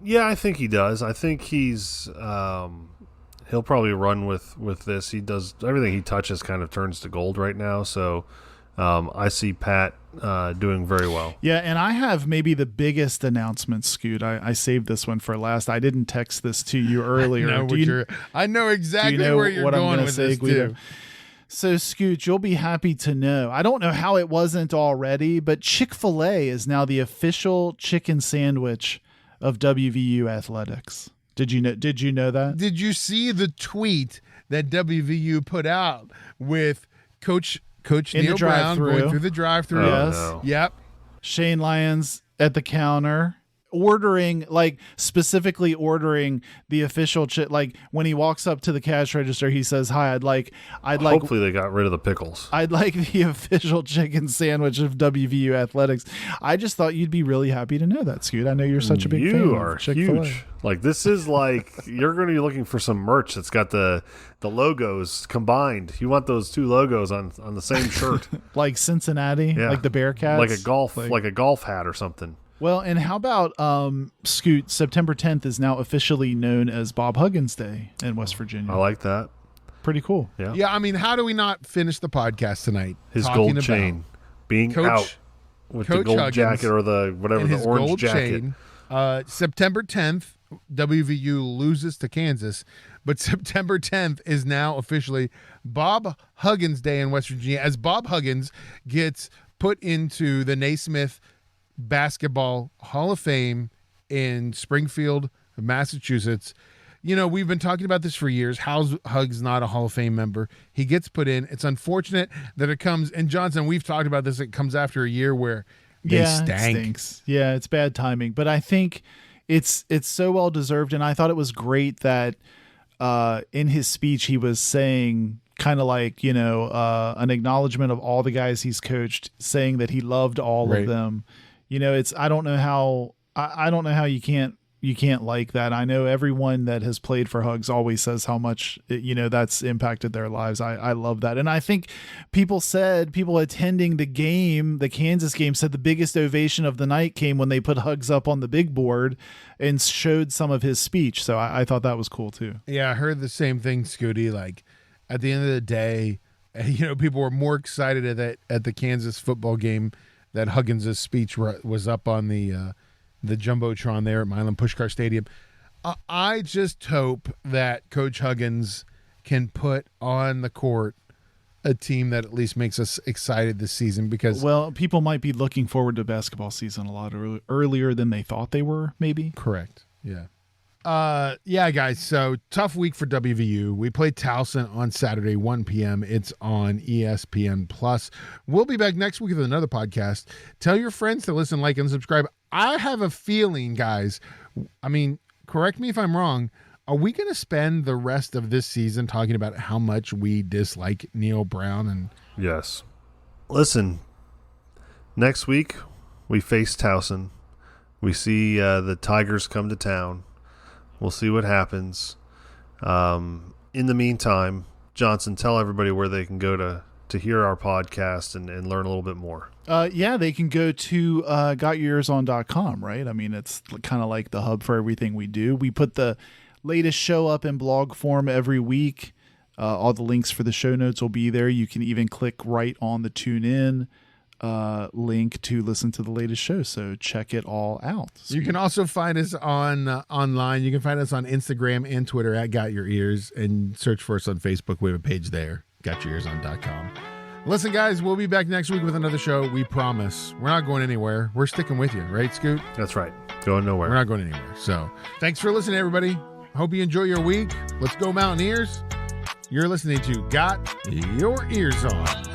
C: Yeah, I think he does. I think he's he'll probably run with this. He does everything he touches kind of turns to gold right now. So I see Pat doing very well.
D: Yeah, and I have maybe the biggest announcement, Scoot. I saved this one for last. I didn't text this to you earlier.
B: I know exactly where you're
D: what I'm
B: going
D: gonna
B: with
D: say,
B: this,
D: Guido?
B: too.
D: So, Scoot, you'll be happy to know. I don't know how it wasn't already, but Chick-fil-A is now the official chicken sandwich of WVU athletics. Did you know that?
B: Did you see the tweet that WVU put out with Coach
D: In
B: Neil
D: the
B: Brown
D: drive-thru.
B: going through the drive-thru?
D: Yes.
C: No.
B: Yep.
D: Shane Lyons at the counter specifically ordering the official like when he walks up to the cash register, he says, "Hi, I'd like
C: Hopefully they got rid of the pickles.
D: I'd like the official chicken sandwich of WVU athletics." I just thought you'd be really happy to know that, Scoot. I know you're such a big fan.
C: You
D: of
C: are
D: Chick-fil-A.
C: huge. Like, this is like you're going to be looking for some merch that's got the logos combined. You want those two logos on the same shirt,
D: like Cincinnati,
C: yeah.
D: like the Bearcats,
C: like a golf hat or something.
D: Well, and how about Scoot? September 10th is now officially known as Bob Huggins Day in West Virginia.
C: I like that.
D: Pretty cool.
C: Yeah.
B: Yeah, I mean, how do we not finish the podcast tonight?
C: His
B: talking
C: gold
B: about
C: chain being
B: Coach-
C: out with the
B: Coach
C: gold
B: Huggins
C: jacket or the whatever,
B: and
C: the
B: his
C: orange
B: gold
C: jacket.
B: chain. September 10th, WVU loses to Kansas, but September 10th is now officially Bob Huggins Day in West Virginia, as Bob Huggins gets put into the Naismith Basketball Hall of Fame in Springfield, Massachusetts. we've been talking about this for years. How's Huggs not a Hall of Fame member? He gets put in. It's unfortunate that it comes, and Johnson, we've talked about this, it comes after a year where they stank.
D: It stinks. Yeah, it's bad timing. But I think it's so well deserved, and I thought it was great that in his speech he was saying kind of like, an acknowledgement of all the guys he's coached, saying that he loved all of them. I don't know how you can't like that. I know everyone that has played for Huggs always says how much, that's impacted their lives. I love that. And I think people attending the Kansas game said the biggest ovation of the night came when they put Huggs up on the big board and showed some of his speech. So I thought that was cool too.
B: Yeah, I heard the same thing, Scooty. Like, at the end of the day, people were more excited at the Kansas football game that Huggins' speech was up on the Jumbotron there at Milan Puskar Stadium. I just hope that Coach Huggins can put on the court a team that at least makes us excited this season, because
D: people might be looking forward to basketball season a lot earlier than they thought they were, maybe.
B: Correct. Yeah. Yeah, guys. So tough week for WVU. We played Towson on Saturday, 1 p.m. It's on ESPN Plus. We'll be back next week with another podcast. Tell your friends to listen, like, and subscribe. I have a feeling, guys, correct me if I'm wrong, are we going to spend the rest of this season talking about how much we dislike Neil Brown? And
C: yes. Listen, next week we face Towson. We see the Tigers come to town. We'll see what happens. In the meantime, Johnson, tell everybody where they can go to hear our podcast and learn a little bit more.
D: They can go to gotyourearson.com, right? It's kind of like the hub for everything we do. We put the latest show up in blog form every week. All the links for the show notes will be there. You can even click right on the tune in link to listen to the latest show, so check it all out.
B: You can also find us on online. You can find us on Instagram and Twitter at Got Your Ears, and search for us on Facebook. We have a page there, gotyourearson.com. Listen, guys, we'll be back next week with another show. We promise. We're not going anywhere. We're sticking with you, right, Scoot?
C: That's right. Going nowhere.
B: We're not going anywhere. So thanks for listening, everybody. Hope you enjoy your week. Let's go Mountaineers. You're listening to Got Your Ears On.